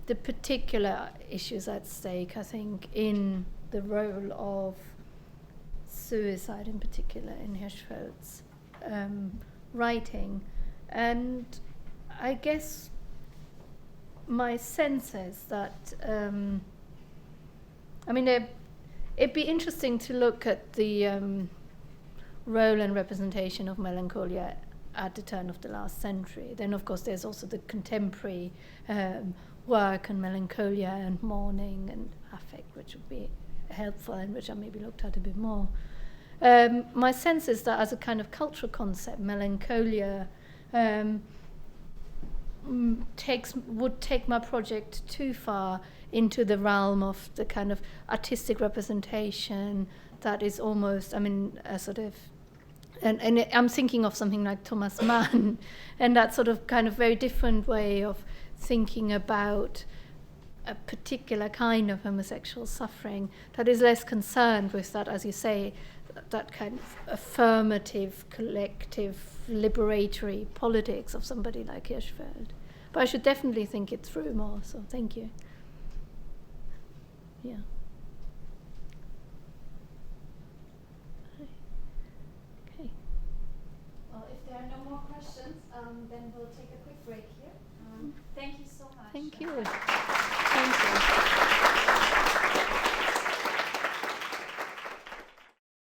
the particular issues at stake, I think, in the role of suicide in particular in Hirschfeld's writing. And I guess my sense is that, it'd be interesting to look at the role and representation of melancholia at the turn of the last century. Then, of course, there's also the contemporary work on melancholia and mourning and affect, which would be helpful and which I maybe looked at a bit more. My sense is that as a kind of cultural concept, melancholia would take my project too far into the realm of the kind of artistic representation that is almost, a sort of, and I'm thinking of something like Thomas Mann, and that sort of kind of very different way of thinking about a particular kind of homosexual suffering that is less concerned with that, as you say, that kind of affirmative, collective, liberatory politics of somebody like Hirschfeld. But I should definitely think it through more, so thank you. Yeah. questions, then we'll take a quick break here. Thank you so much. Thank you.